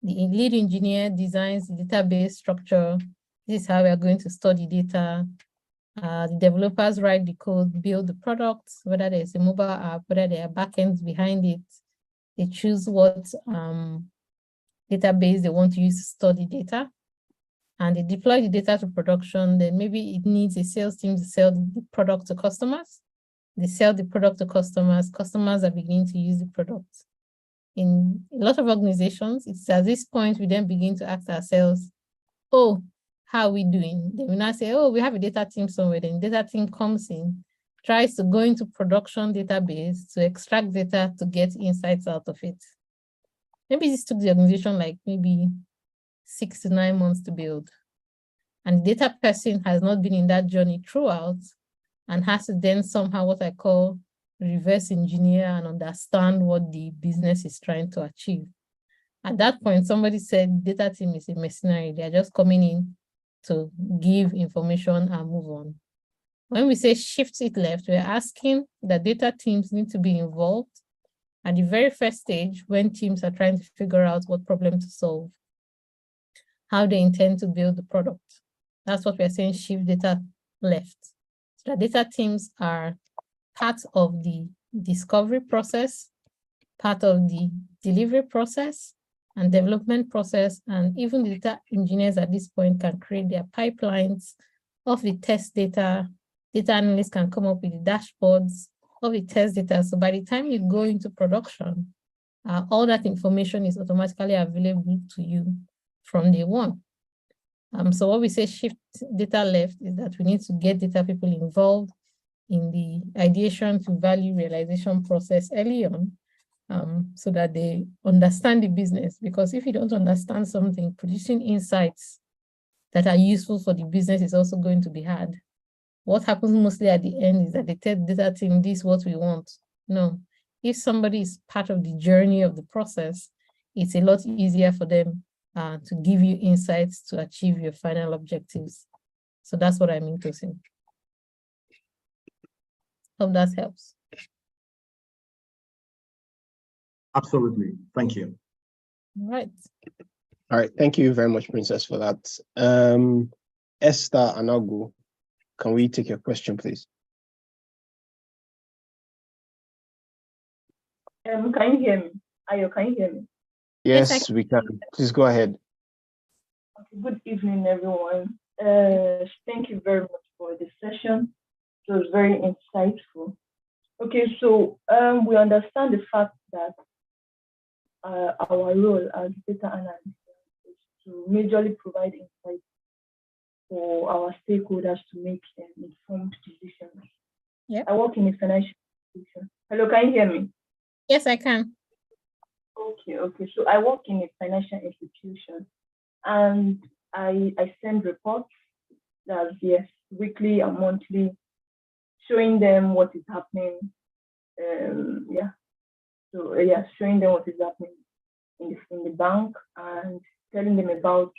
A: The lead engineer designs the database structure. This is how we are going to store the data. The developers write the code, build the product, whether there's a mobile app, whether there are backends behind it. They choose what database they want to use to store the data, and they deploy the data to production. Then maybe it needs a sales team to sell the product to customers. They sell the product to customers. Customers are beginning to use the product. In a lot of organizations, it's at this point we then begin to ask ourselves, oh, how are we doing? They will not say, oh, we have a data team somewhere. Then the data team comes in, tries to go into production database to extract data to get insights out of it. Maybe this took the organization like maybe 6 to 9 months to build. And the data person has not been in that journey throughout and has to then somehow what I call reverse engineer and understand what the business is trying to achieve. At that point, somebody said data team is a mercenary. They're just coming in to give information and move on. When we say shift it left, we're asking that data teams need to be involved at the very first stage when teams are trying to figure out what problem to solve, how they intend to build the product. That's what we're saying, shift data left. So the data teams are part of the discovery process, part of the delivery process and development process, and even the data engineers at this point can create their pipelines of the test data. Data analysts can come up with the dashboards of the test data. So by the time you go into production, all that information is automatically available to you from day one. So what we say shift data left is that we need to get data people involved in the ideation to value realization process early on, so that they understand the business. Because if you don't understand something, producing insights that are useful for the business is also going to be hard. What happens mostly at the end is that they tell the data team, this is what we want. No, if somebody is part of the journey of the process, it's a lot easier for them to give you insights to achieve your final objectives. So that's what I mean to say. Hope that helps.
B: Absolutely. Thank you.
A: All right.
C: All right. Thank you very much, Princess, for that. Esther Anagu, can we take your question, please?
D: Can you hear me? Ayo, can you hear me?
C: Yes, we can. Please go ahead.
D: Okay, good evening, everyone. Thank you very much for the session. It was very insightful. Okay, so we understand the fact that our role as data analysts is to majorly provide insights for our stakeholders to make informed decisions.
A: Yeah.
D: I work in a financial institution. Hello, can you hear me?
A: Yes, I can.
D: Okay. So I work in a financial institution, and I send reports that's weekly and monthly, showing them what is happening. Showing them what is happening in the bank and telling them about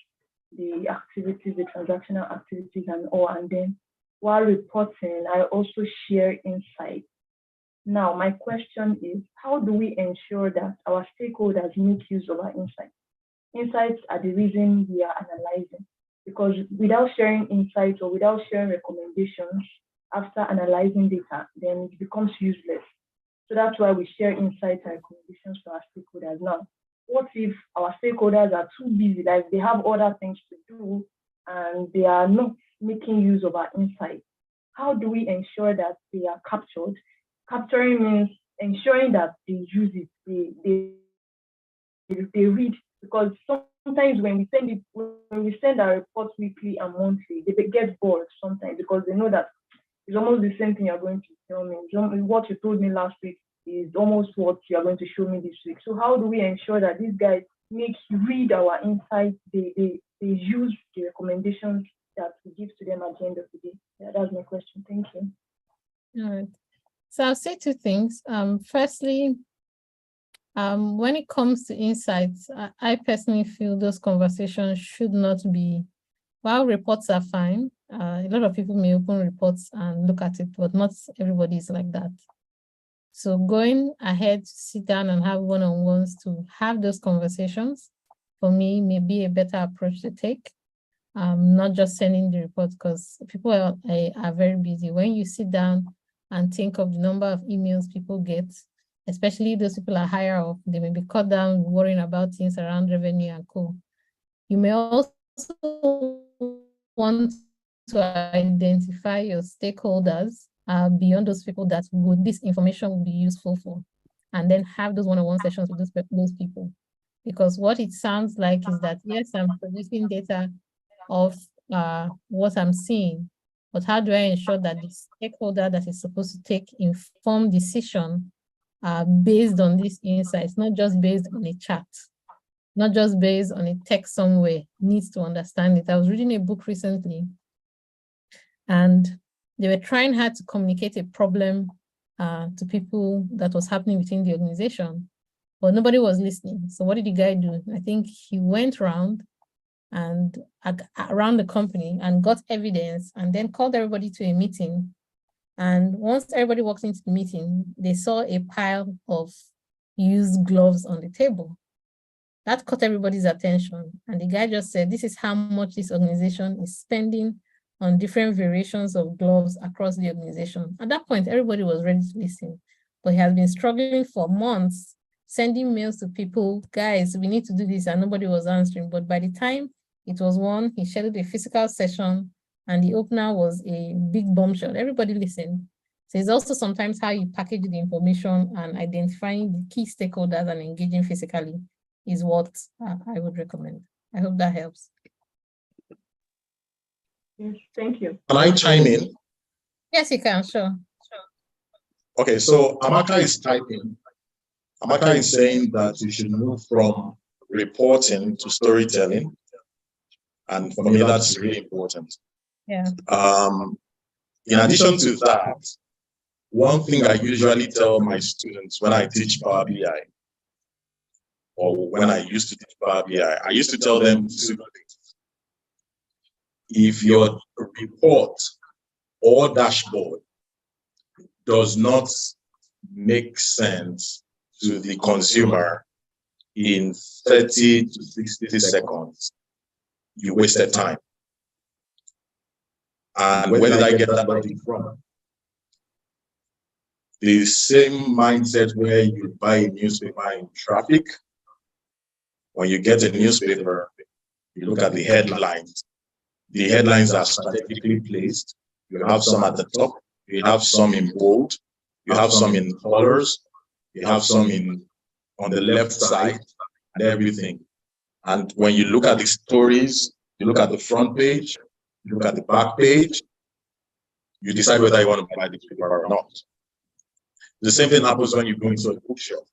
D: the activities, the transactional activities and all. And then while reporting, I also share insights. Now, my question is, how do we ensure that our stakeholders make use of our insights? Insights are the reason we are analyzing, because without sharing insights or without sharing recommendations after analyzing data, then it becomes useless. So that's why we share insights and recommendations to our stakeholders. Now, what if our stakeholders are too busy, like they have other things to do and they are not making use of our insights? How do we ensure that they are captured? Capturing means ensuring that they use it, they read, because sometimes when we send our reports weekly and monthly, they get bored sometimes because they know that it's almost the same thing you're going to tell me. What you told me last week is almost what you're going to show me this week. So how do we ensure that these guys read our insights, they use the recommendations that we give to them at the end of the day? Yeah, that's my question. Thank you.
A: All right. So I'll say two things. Firstly, when it comes to insights, I personally feel those conversations should not be, while reports are fine, a lot of people may open reports and look at it, but not everybody is like that. So going ahead to sit down and have one-on-ones to have those conversations, for me, may be a better approach to take. Not just sending the report, because people are very busy. When you sit down and think of the number of emails people get, especially those people are higher up, they may be cut down worrying about things around revenue and co. You may also want to identify your stakeholders beyond those people that this information would be useful for, and then have those one-on-one sessions with those people. Because what it sounds like is that, yes, I'm producing data of what I'm seeing, but how do I ensure that the stakeholder that is supposed to take informed decision based on these insights, not just based on a chat, not just based on a text somewhere, needs to understand it. I was reading a book recently, and they were trying hard to communicate a problem to people that was happening within the organization, but nobody was listening. So what did the guy do? I think he went around the company and got evidence, and then called everybody to a meeting. And once everybody walked into the meeting, they saw a pile of used gloves on the table. That caught everybody's attention. And the guy just said, this is how much this organization is spending on different variations of gloves across the organization. At that point, everybody was ready to listen, but he has been struggling for months, sending mails to people, guys, we need to do this, and nobody was answering. But by the time it was one, he scheduled a physical session, and the opener was a big bombshell. Everybody listened. So it's also sometimes how you package the information, and identifying the key stakeholders and engaging physically is what I would recommend. I hope that helps.
D: Yes, thank you.
B: Can I chime in?
A: Yes, you can, sure.
B: Okay, so Amaka is typing. Amaka is saying that you should move from reporting to storytelling. And for me, that's really important.
A: Yeah.
B: In addition to that, one thing I usually tell my students when I teach Power BI or when I used to teach Power BI, I used to tell them two things. If your report or dashboard does not make sense to the consumer in 30 to 60 seconds, you wasted time. And where did I get that logic from? The same mindset where you buy a newspaper in traffic. When you get a newspaper, you look at the headlines. The headlines are strategically placed. You have some at the top, you have some in bold, you have some in colors, you have some on the left side, and everything. And when you look at the stories, you look at the front page, you look at the back page, you decide whether you want to buy the paper or not. The same thing happens when you go into a bookshop.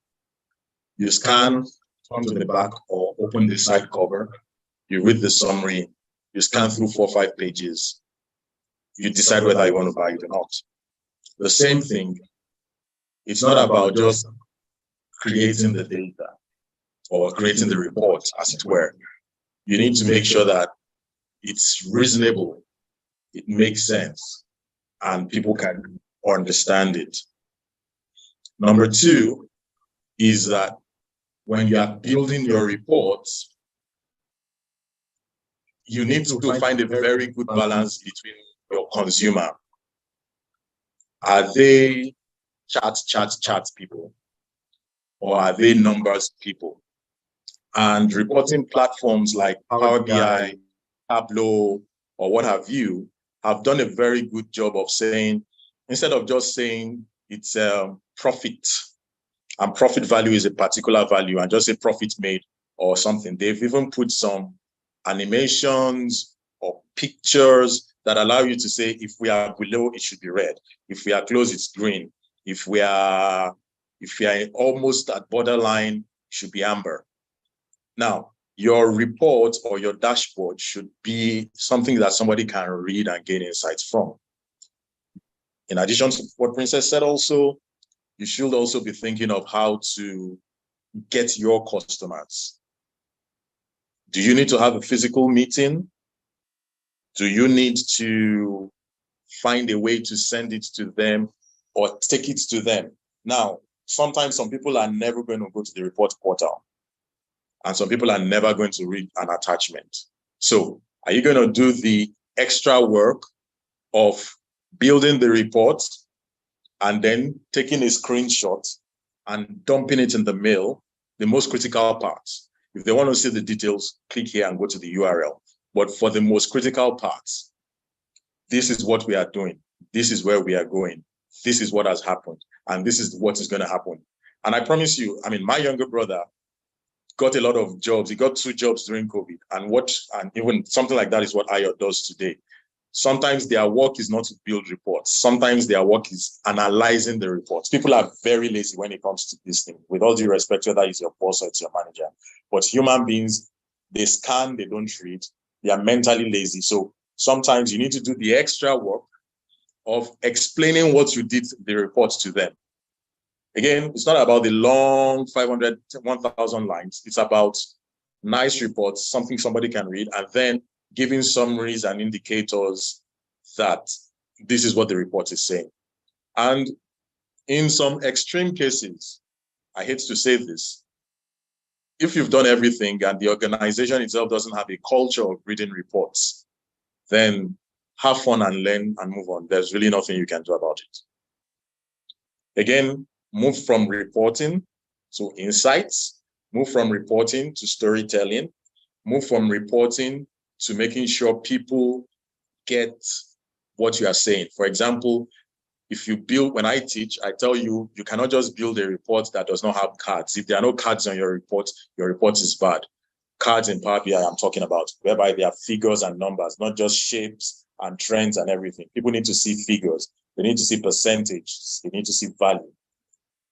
B: You scan, turn to the back, or open the side cover, you read the summary, you scan through 4 or 5 pages, you decide whether you want to buy it or not. The same thing, it's not about just creating the data or creating the report, as it were. You need to make sure that it's reasonable, it makes sense, and people can understand it. Number 2 is that when you are building your reports, you need to find a very good balance between your consumer. Are they chat people? Or are they numbers people? And reporting platforms like Power BI, Tableau, or what have you, have done a very good job of saying, instead of just saying it's profit, and profit value is a particular value, and just say profit made or something, they've even put some animations or pictures that allow you to say, if we are below, it should be red. If we are close, it's green. If we are almost at borderline, it should be amber. Now, your report or your dashboard should be something that somebody can read and gain insights from. In addition to what Princess said also, you should also be thinking of how to get your customers. Do you need to have a physical meeting? Do you need to find a way to send it to them or take it to them? Now, sometimes some people are never going to go to the report portal, and some people are never going to read an attachment. So are you going to do the extra work of building the report and then taking a screenshot and dumping it in the mail, the most critical parts? If they want to see the details, click here and go to the URL. But for the most critical parts, this is what we are doing. This is where we are going. This is what has happened. And this is what is going to happen. And I promise you, I mean, my younger brother got a lot of jobs. He got 2 jobs during COVID. And even something like that is what Ayo does today. Sometimes their work is not to build reports. Sometimes their work is analyzing the reports. People are very lazy when it comes to this thing, with all due respect, whether it's your boss or it's your manager. But human beings, they scan, they don't read. They are mentally lazy. So sometimes you need to do the extra work of explaining what you did the report to them. Again, it's not about the long 500, 1,000 lines. It's about nice reports, something somebody can read, and then giving summaries and indicators that this is what the report is saying. And in some extreme cases, I hate to say this, if you've done everything and the organization itself doesn't have a culture of reading reports, then have fun and learn and move on. There's really nothing you can do about it. Again, move from reporting to insights, move from reporting to storytelling, move from reporting to making sure people get what you are saying. For example, if you build, when I teach, I tell you, you cannot just build a report that does not have cards. If there are no cards on your report is bad. Cards in Power BI I'm talking about, whereby there are figures and numbers, not just shapes and trends and everything. People need to see figures. They need to see percentages. They need to see value.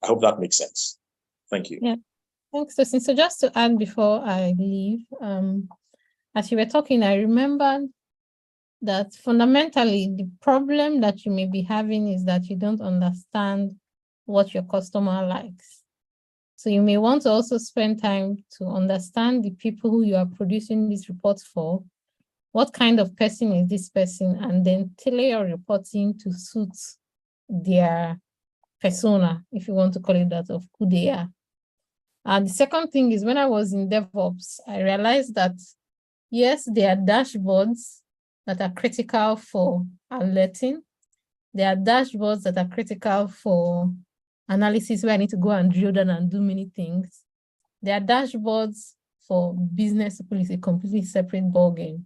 B: I hope that makes sense. Thank you.
A: Yeah, thanks, Tosin. So just to add before I leave, as you were talking, I remembered that fundamentally the problem that you may be having is that you don't understand what your customer likes. So you may want to also spend time to understand the people who you are producing these reports for. What kind of person is this person? And then tailor your reporting to suit their persona, if you want to call it that, of who they are. And the second thing is, when I was in DevOps, I realized that, yes, there are dashboards that are critical for alerting. There are dashboards that are critical for analysis where I need to go and drill down and do many things. There are dashboards for business people. It's a completely separate ballgame.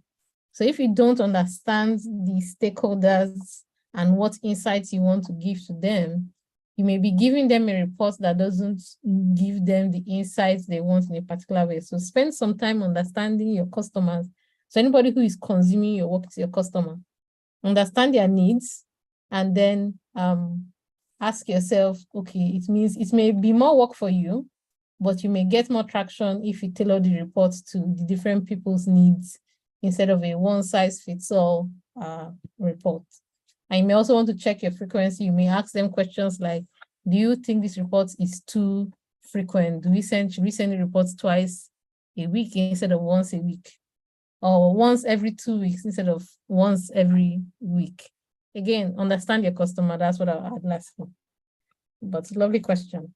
A: So if you don't understand the stakeholders and what insights you want to give to them, you may be giving them a report that doesn't give them the insights they want in a particular way. So spend some time understanding your customers. So anybody who is consuming your work is your customer. Understand their needs, and then ask yourself, okay, it means it may be more work for you, but you may get more traction if you tailor the reports to the different people's needs instead of a one-size-fits-all report. And you may also want to check your frequency. You may ask them questions like, do you think this report is too frequent? Should we send the reports twice a week instead of once a week? Or once every 2 weeks instead of once every week? Again, understand your customer. That's what I'll add lastly. But lovely question.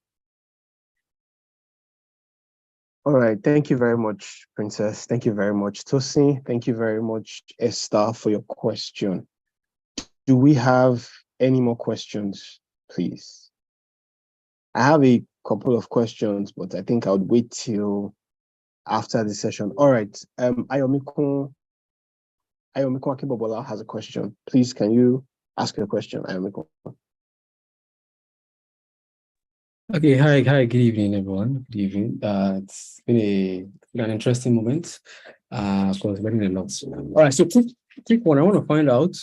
C: All right, thank you very much, Princess. Thank you very much, Tosin. Thank you very much, Esther, for your question. Do we have any more questions, please? I have a couple of questions, but I think I would wait till after the session. All right, Ayomiko Akibobola has a question. Please, can you ask your question, Ayomiko?
E: Okay, hi, good evening, everyone. Good evening. It's been an interesting moment. Of course, learning a lot. All right, so quick one. I want to find out,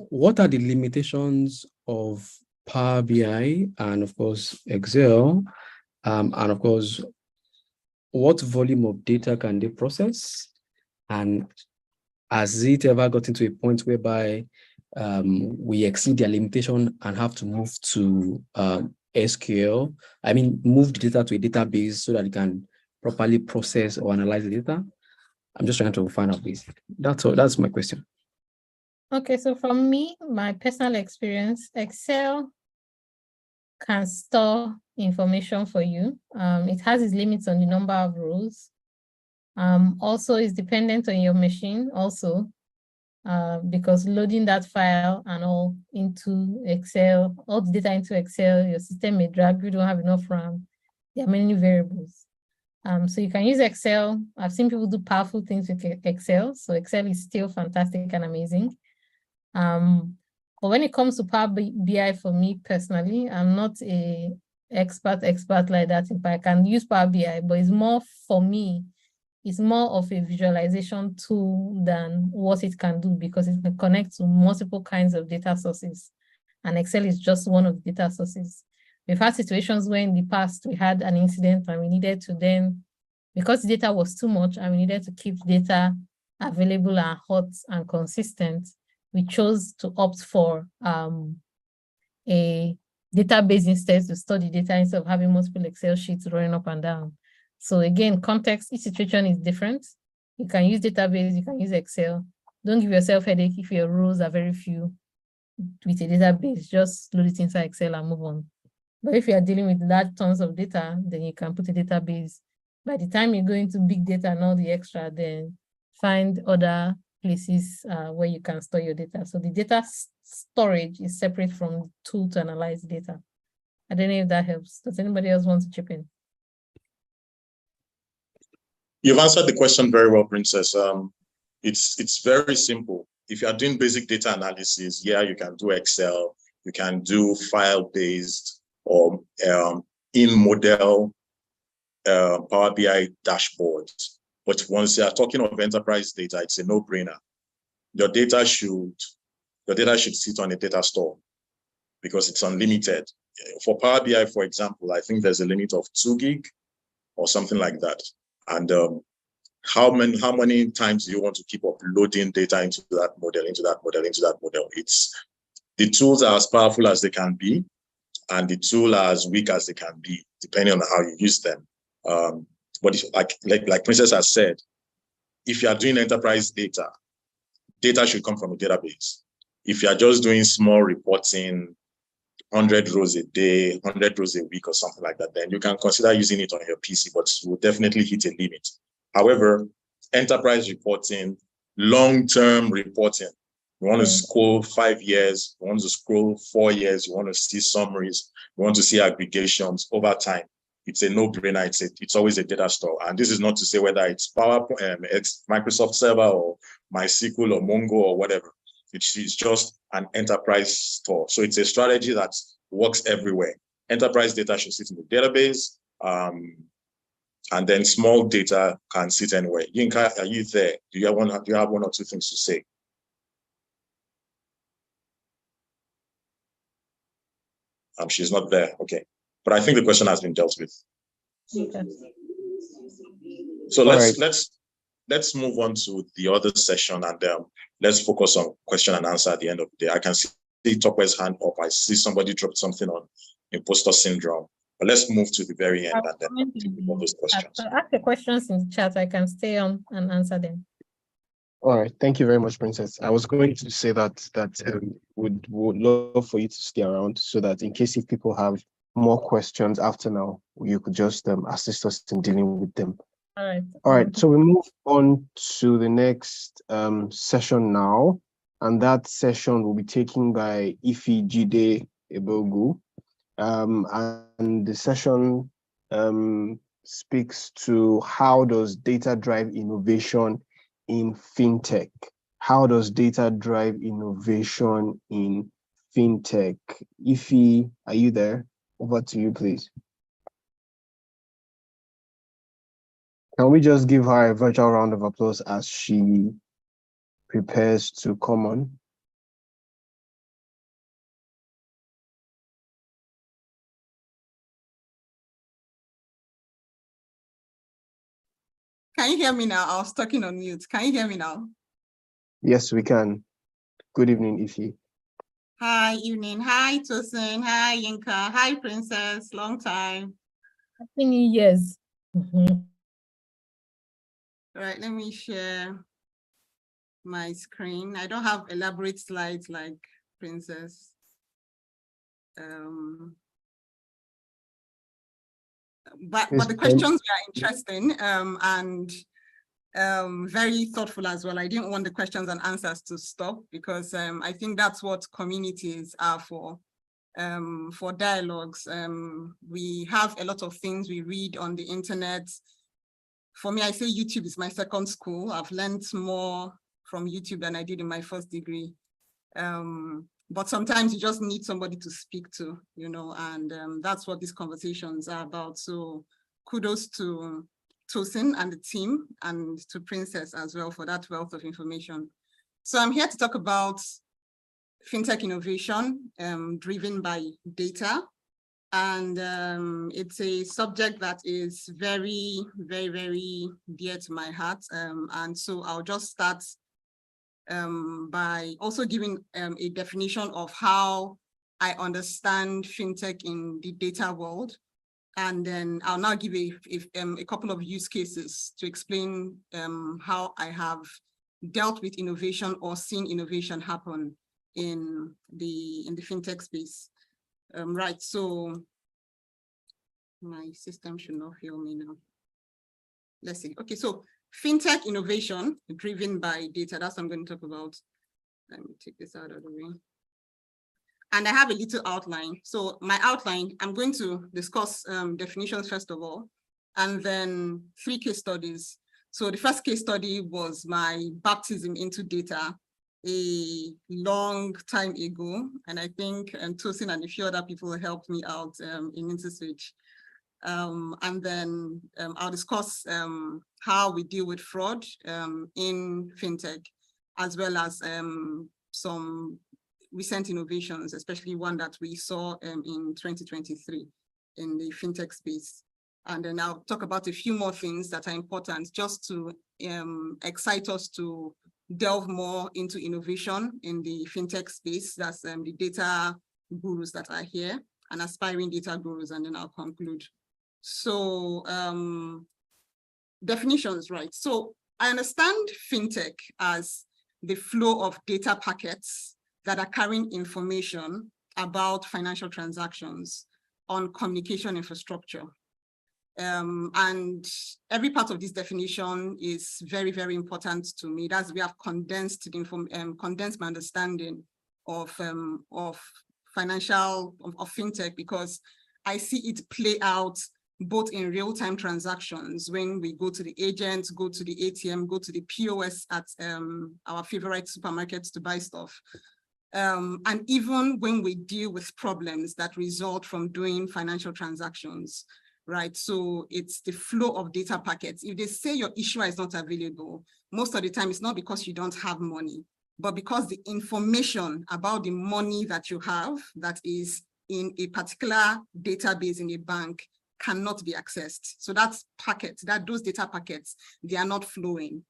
E: what are the limitations of Power BI and, of course, Excel, and, of course, what volume of data can they process? And has it ever gotten to a point whereby we exceed their limitation and have to move to SQL? I mean, move the data to a database so that it can properly process or analyze the data. I'm just trying to find out this. That's all. That's my question.
A: Okay, so from me, my personal experience, Excel can store information for you. It has its limits on the number of rows. Also, it's dependent on your machine also. Because loading that file and all into Excel, all the data into Excel, your system may drag, you don't have enough RAM. There are many variables. So you can use Excel. I've seen people do powerful things with Excel. So Excel is still fantastic and amazing. But when it comes to Power BI, for me personally, I'm not a expert like that. If I can use Power BI, but it's more for me, it's more of a visualization tool than what it can do, because it can connect to multiple kinds of data sources. And Excel is just one of the data sources. We've had situations where in the past we had an incident and we needed to then, because the data was too much and we needed to keep data available and hot and consistent, we chose to opt for a database instead to store the data instead of having multiple Excel sheets running up and down. So again, context, each situation is different. You can use database, you can use Excel. Don't give yourself headache if your rows are very few with a database. Just load it inside Excel and move on. But if you are dealing with large tons of data, then you can put a database. By the time you go into big data and all the extra, then find other places where you can store your data. So the data storage is separate from the tool to analyze data. I don't know if that helps. Does anybody else want to chip in?
B: You've answered the question very well, Princess. It's very simple. If you are doing basic data analysis, yeah, you can do Excel, you can do file-based or in-model Power BI dashboards. But once you are talking of enterprise data, it's a no-brainer. Your data should sit on a data store because it's unlimited. For Power BI, for example, I think there's a limit of 2 gig or something like that. And how many times do you want to keep uploading data into that model? It's the tools are as powerful as they can be, and the tool are as weak as they can be, depending on how you use them. But if, like Princess has said, if you are doing enterprise data, data should come from a database. If you are just doing small reporting, 100 rows a day, 100 rows a week or something like that, then you can consider using it on your PC, but you will definitely hit a limit. However, enterprise reporting, long-term reporting, you want to scroll 5 years, you want to scroll 4 years, you want to see summaries, you want to see aggregations over time. It's a no-brainer. It's always a data store. And this is not to say whether it's it's Microsoft Server or MySQL or Mongo or whatever. It's just an enterprise store. So it's a strategy that works everywhere. Enterprise data should sit in the database, and then small data can sit anywhere. Yinka, are you there? Do you have one or two things to say? She's not there. Okay. But I think the question has been dealt with.
A: Okay.
B: So let's move on to the other session, and let's focus on question and answer at the end of the day. I can see Tokwe's hand up. I see somebody dropped something on imposter syndrome. But let's move to the very end and then take all those questions.
A: So ask the questions in the chat. I can stay on and answer them.
C: All right, thank you very much, Princess. I was going to say that would love for you to stay around so that in case if people have more questions after now, you could just assist us in dealing with them.
A: All right.
C: All right, so we move on to the next session now, and that session will be taken by Ife Jide Ebogu. And the session speaks to how does data drive innovation in fintech? How does data drive innovation in fintech? Ife, are you there? Over to you, please. Can we just give her a virtual round of applause as she prepares to come on?
F: Can you hear me now? I was talking on mute. Can you hear me now?
C: Yes, we can. Good evening, Ife.
F: Hi, evening. Hi, Tosin. Hi, Yinka. Hi, Princess. Long time.
A: Happy New Year's.
F: All right, let me share my screen. I don't have elaborate slides like Princess. But the questions are interesting and very thoughtful as well. I didn't want the questions and answers to stop because I think that's what communities are for dialogues. We have a lot of things we read on the internet. For me, I say YouTube is my second school. I've learned more from YouTube than I did in my first degree. But sometimes you just need somebody to speak to, you know, and that's what these conversations are about. So kudos to Tosin and the team and to Princess as well for that wealth of information. So I'm here to talk about fintech innovation driven by data. And it's a subject that is very, very, very dear to my heart. And so I'll just start by also giving a definition of how I understand fintech in the data world. And then I'll now give a couple of use cases to explain how I have dealt with innovation or seen innovation happen in the fintech space. Right, so my system should not fail me now. Let's see. Okay, so fintech innovation driven by data, that's what I'm going to talk about. Let me take this out of the way. And I have a little outline. So my outline, I'm going to discuss definitions first of all, and then 3 case studies. So the first case study was my baptism into data a long time ago. And I think Tosin and a few other people helped me out in InterSwitch. And then I'll discuss how we deal with fraud in fintech, as well as some recent innovations, especially one that we saw in 2023 in the fintech space. And then I'll talk about a few more things that are important just to excite us to delve more into innovation in the fintech space. That's the data gurus that are here. and aspiring data gurus, and then I'll conclude. So definitions, right? So I understand fintech as the flow of data packets that are carrying information about financial transactions on communication infrastructure. And every part of this definition is very, very important to me. That's we have condensed condensed my understanding of fintech, because I see it play out both in real-time transactions when we go to the agent, go to the ATM, go to the POS at our favorite supermarkets to buy stuff. And even when we deal with problems that result from doing financial transactions, right? So it's the flow of data packets. If they say your issuer is not available, most of the time it's not because you don't have money, but because the information about the money that you have that is in a particular database in a bank cannot be accessed. So that's packets, those data packets, they are not flowing.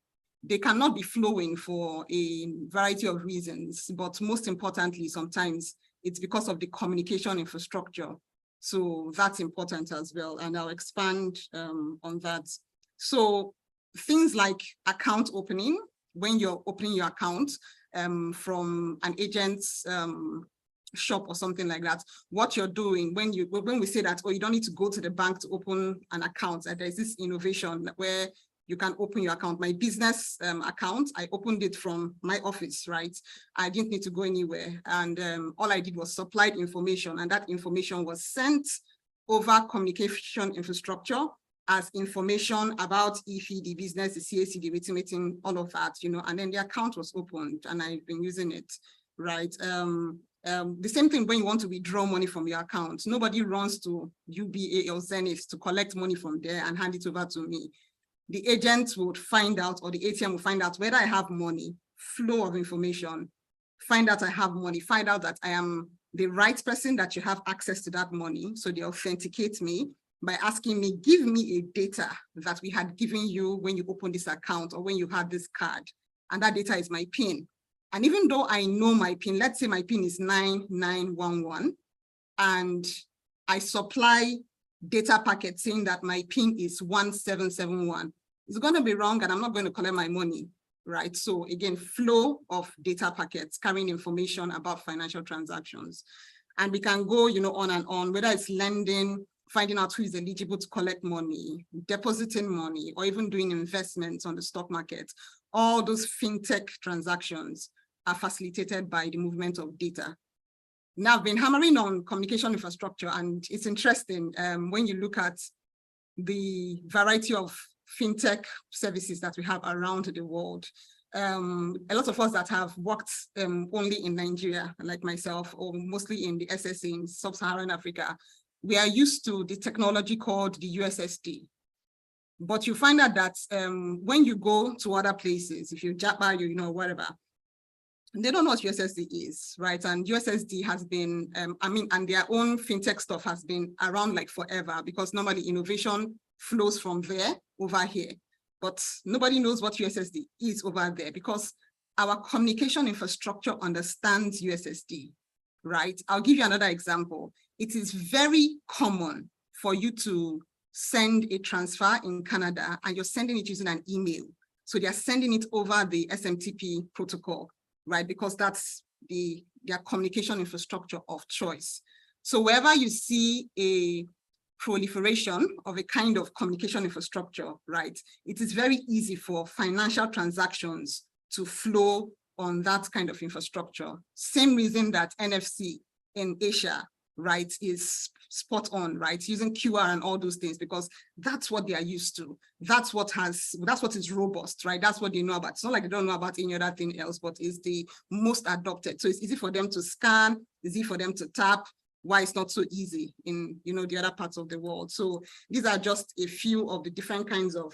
F: They cannot be flowing for a variety of reasons, but most importantly, sometimes it's because of the communication infrastructure. So that's important as well, and I'll expand on that. So things like account opening, when you're opening your account from an agent's shop or something like that, what you're doing when we say that, oh, you don't need to go to the bank to open an account, there's this innovation where you can open your account. My business account, I opened it from my office, right? I didn't need to go anywhere. And all I did was supplied information, and that information was sent over communication infrastructure as information about IFI, the business, the CAC, the meeting, all of that, and then the account was opened and I've been using it, right? The same thing when you want to withdraw money from your account. Nobody runs to UBA or Zenith to collect money from there and hand it over to me. The agent would find out, or the ATM will find out whether I have money, flow of information, find out I have money, find out that I am the right person that you have access to that money. So they authenticate me by asking me, give me a data that we had given you when you opened this account or when you had this card. And that data is my PIN. And even though I know my PIN, let's say my PIN is 9911, and I supply data packet saying that my PIN is 1771. It's going to be wrong and I'm not going to collect my money, right? So again, flow of data packets carrying information about financial transactions. And we can go, on and on, whether it's lending, finding out who is eligible to collect money, depositing money, or even doing investments on the stock market. All those fintech transactions are facilitated by the movement of data. Now, I've been hammering on communication infrastructure, and it's interesting when you look at the variety of fintech services that we have around the world. A lot of us that have worked only in Nigeria, like myself, or mostly in the SSA in sub-Saharan Africa, we are used to the technology called the USSD. But you find out that when you go to other places, if you Japa, whatever, they don't know what USSD is, right? And USSD has been, and their own fintech stuff has been around like forever, because normally innovation flows from there over here. But nobody knows what USSD is over there because our communication infrastructure understands USSD, right? I'll give you another example. It is very common for you to send a transfer in Canada and you're sending it using an email. So they're sending it over the SMTP protocol, right? Because that's their communication infrastructure of choice. So wherever you see a proliferation of a kind of communication infrastructure, right, it is very easy for financial transactions to flow on that kind of infrastructure. Same reason that NFC in Asia, right, is spot on, right, using QR and all those things, because that's what they are used to. That's what is robust, right? That's what they know about. It's not like they don't know about any other thing else, but it's the most adopted. So it's easy for them to scan, easy for them to tap. Why it's not so easy in the other parts of the world. So these are just a few of the different kinds of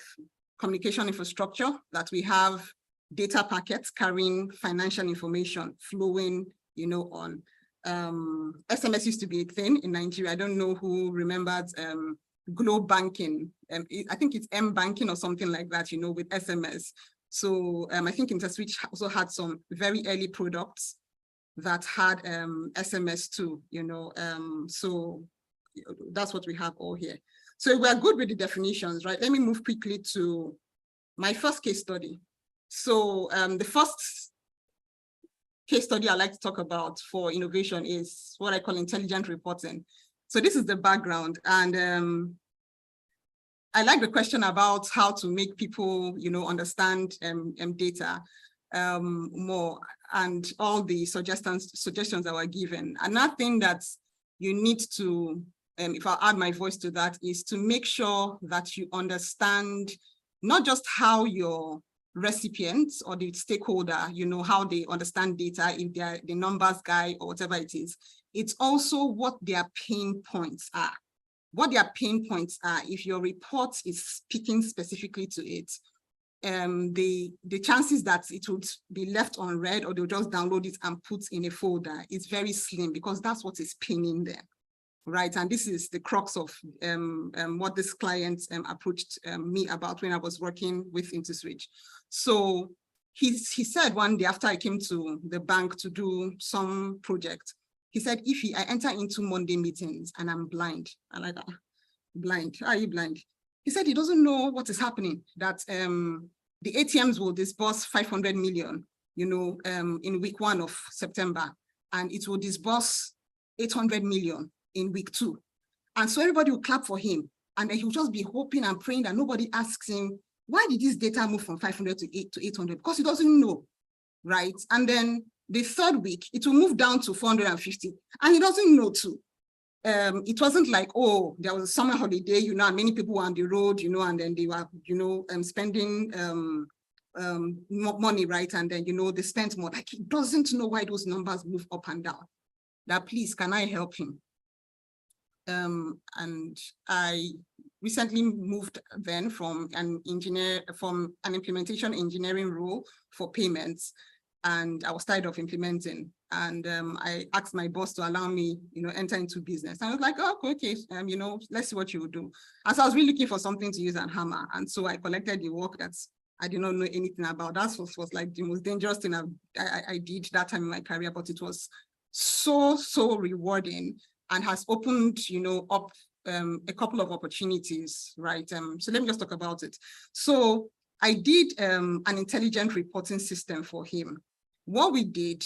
F: communication infrastructure that we have. Data packets carrying financial information flowing, on. SMS used to be a thing in Nigeria. I don't know who remembered Globe Banking. I think it's M Banking or something like that, with SMS. So I think InterSwitch also had some very early products that had SMS too, so that's what we have all here. So we're good with the definitions, right? Let me move quickly to my first case study. So the first case study I like to talk about for innovation is what I call intelligent reporting. So this is the background, and I like the question about how to make people, understand data more, and all the suggestions that were given. Another thing that you need to, if I add my voice to that, is to make sure that you understand not just how your recipients or the stakeholder, how they understand data, if they're the numbers guy or whatever it is. It's also what their pain points are. What their pain points are, if your report is speaking specifically to it, the chances that it would be left unread or they'll just download it and put in a folder is very slim, because that's what is paining them, right? And this is the crux of what this client approached me about when I was working with InterSwitch. So he said one day after I came to the bank to do some project, he said, I enter into Monday meetings and I'm blind. I'm like, blind, how are you blind? He said he doesn't know what is happening, that the ATMs will disburse 500 million, in week 1 of September, and it will disburse 800 million in week 2. And so everybody will clap for him, and then he'll just be hoping and praying that nobody asks him, why did this data move from 500 to 800? Because he doesn't know, right? And then the third week, it will move down to 450, and he doesn't know too. It wasn't like, oh, there was a summer holiday, and many people were on the road, and then they were, spending money, right? And then, they spent more. Like, he doesn't know why those numbers move up and down. That, please, can I help him? And I recently moved then from an implementation engineering role for payments, and I was tired of implementing. And I asked my boss to allow me, enter into business. And I was like, oh, okay, let's see what you would do. And so I was really looking for something to use and hammer. And so I collected the work that I did not know anything about. That was like the most dangerous thing I did that time in my career, but it was so rewarding and has opened, up a couple of opportunities, right? So let me just talk about it. So I did an intelligent reporting system for him. What we did,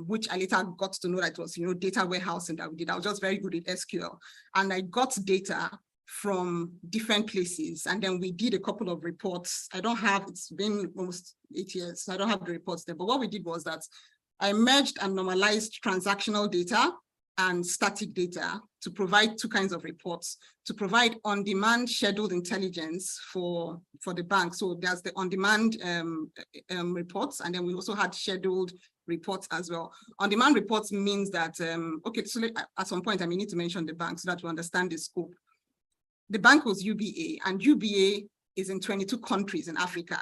F: which I later got to know that it was, data warehousing that we did. I was just very good at SQL, and I got data from different places, and then we did a couple of reports. It's been almost 8 years, so I don't have the reports there, but what we did was that I merged and normalized transactional data and static data to provide 2 kinds of reports, to provide on-demand scheduled intelligence for the bank. So there's the on-demand reports, and then we also had scheduled reports as well. On-demand reports means that, okay, so at some point I may need to mention the bank so that we understand the scope. The bank was UBA, and UBA is in 22 countries in Africa.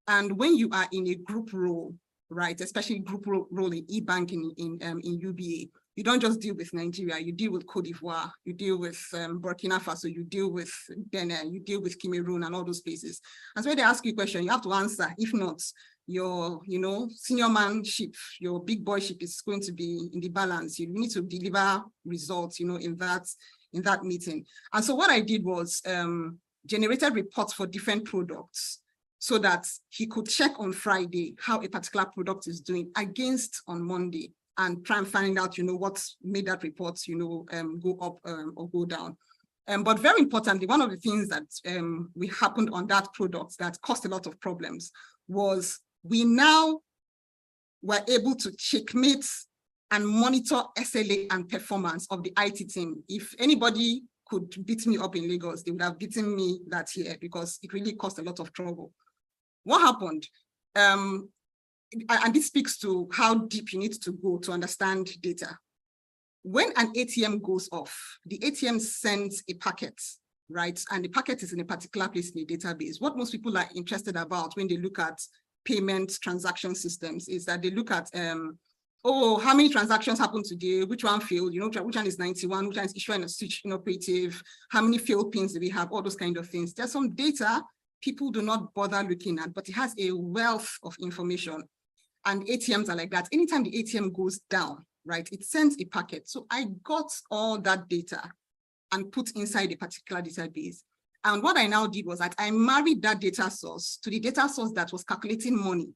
F: And when you are in a group role, right, especially group role in e-banking in UBA, you don't just deal with Nigeria, you deal with Cote d'Ivoire, you deal with Burkina Faso, you deal with Benin, you deal with Cameroon and all those places. And so when they ask you a question, you have to answer. If not, your senior manship, your big boyship is going to be in the balance. You need to deliver results, in that meeting. And so what I did was generated reports for different products so that he could check on Friday how a particular product is doing against on Monday, and try and find out, what made that report, go up or go down. But very importantly, one of the things that we happened on that product that caused a lot of problems was we now were able to checkmate and monitor SLA and performance of the IT team. If anybody could beat me up in Lagos, they would have beaten me that year, because it really caused a lot of trouble. What happened? And this speaks to how deep you need to go to understand data. When an ATM goes off, the ATM sends a packet, right? And the packet is in a particular place in the database. What most people are interested about when they look at payment transaction systems is that they look at, oh, how many transactions happened today? Which one failed? Which one is 91? Which one is issued and switch inoperative? How many failed pins do we have? All those kind of things. There's some data people do not bother looking at, but it has a wealth of information. and ATMs are like that. Anytime the ATM goes down, right, it sends a packet. So I got all that data and put inside a particular database. And what I now did was that I married that data source to the data source that was calculating money.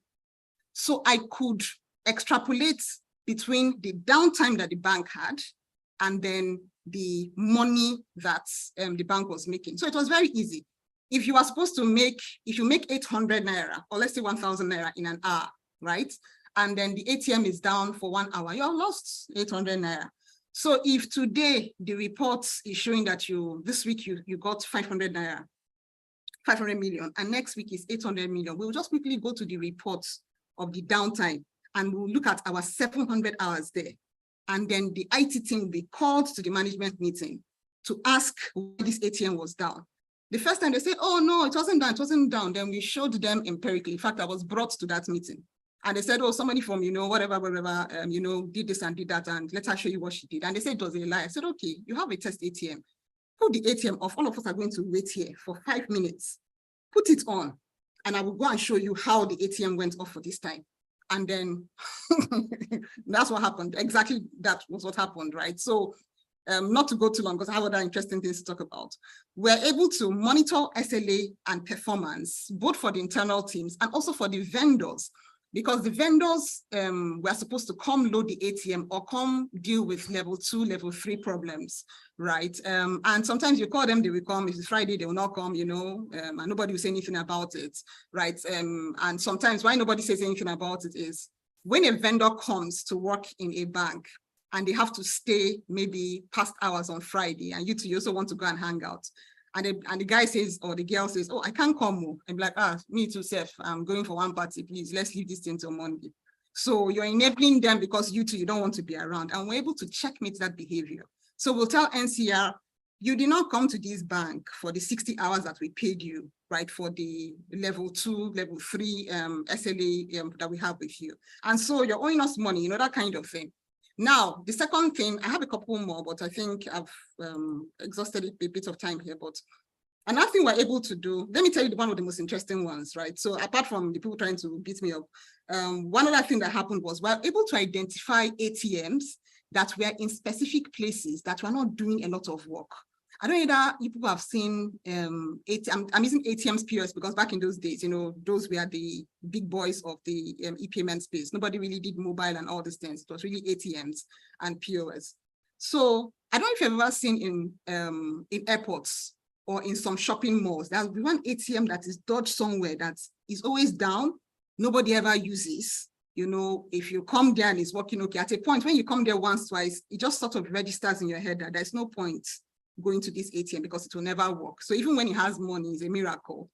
F: So I could extrapolate between the downtime that the bank had and then the money that the bank was making. So it was very easy. If you are supposed to make, if you make 800 naira, or let's say 1,000 naira in an hour, right? And then the ATM is down for 1 hour, you have lost 800 naira. So if today the report is showing that this week you got 500 naira, 500 million, and next week is 800 million, we'll just quickly go to the reports of the downtime and we'll look at our 700 hours there. And then the IT team will be called to the management meeting to ask why this ATM was down. The first time they say, oh no, it wasn't down, it wasn't down. Then we showed them empirically. In fact, I was brought to that meeting. And they said, oh, somebody from, whatever, did this and did that, and let her show you what she did. And they said it was a lie. I said, okay, you have a test ATM. Put the ATM off. All of us are going to wait here for 5 minutes. Put it on, and I will go and show you how the ATM went off for this time. And then that's what happened. Exactly that was what happened, right? So not to go too long, because I have other interesting things to talk about. We're able to monitor SLA and performance, both for the internal teams and also for the vendors, because the vendors were supposed to come load the ATM or come deal with level 2, level 3 problems, right? And sometimes you call them, they will come. If it's Friday, they will not come, and nobody will say anything about it, right? And sometimes why nobody says anything about it is when a vendor comes to work in a bank and they have to stay maybe past hours on Friday, and you also want to go and hang out. And the guy says, or the girl says, oh, I can't come more. I'm like, me too, Seth. I'm going for one party, please. Let's leave this thing till Monday. So you're enabling them because you don't want to be around. And we're able to checkmate that behavior. So we'll tell NCR, you did not come to this bank for the 60 hours that we paid you, right? For the level 2, level 3 SLA that we have with you. And so you're owing us money, that kind of thing. Now, the second thing, I have a couple more, but I think I've exhausted a bit of time here. But another thing we're able to do, let me tell you one of the most interesting ones, right? So apart from the people trying to beat me up, one other thing that happened was we're able to identify ATMs that were in specific places that were not doing a lot of work. I don't know that you people have seen, I'm using ATMs POS because back in those days, those were the big boys of the e-payment space. Nobody really did mobile and all these things. It was really ATMs and POS. So I don't know if you've ever seen in airports or in some shopping malls, there's one ATM that is dodged somewhere that is always down. Nobody ever uses. If you come there and it's working okay, at a point when you come there once, twice, it just sort of registers in your head that there's no point going to this ATM because it will never work. So even when it has money, it's a miracle.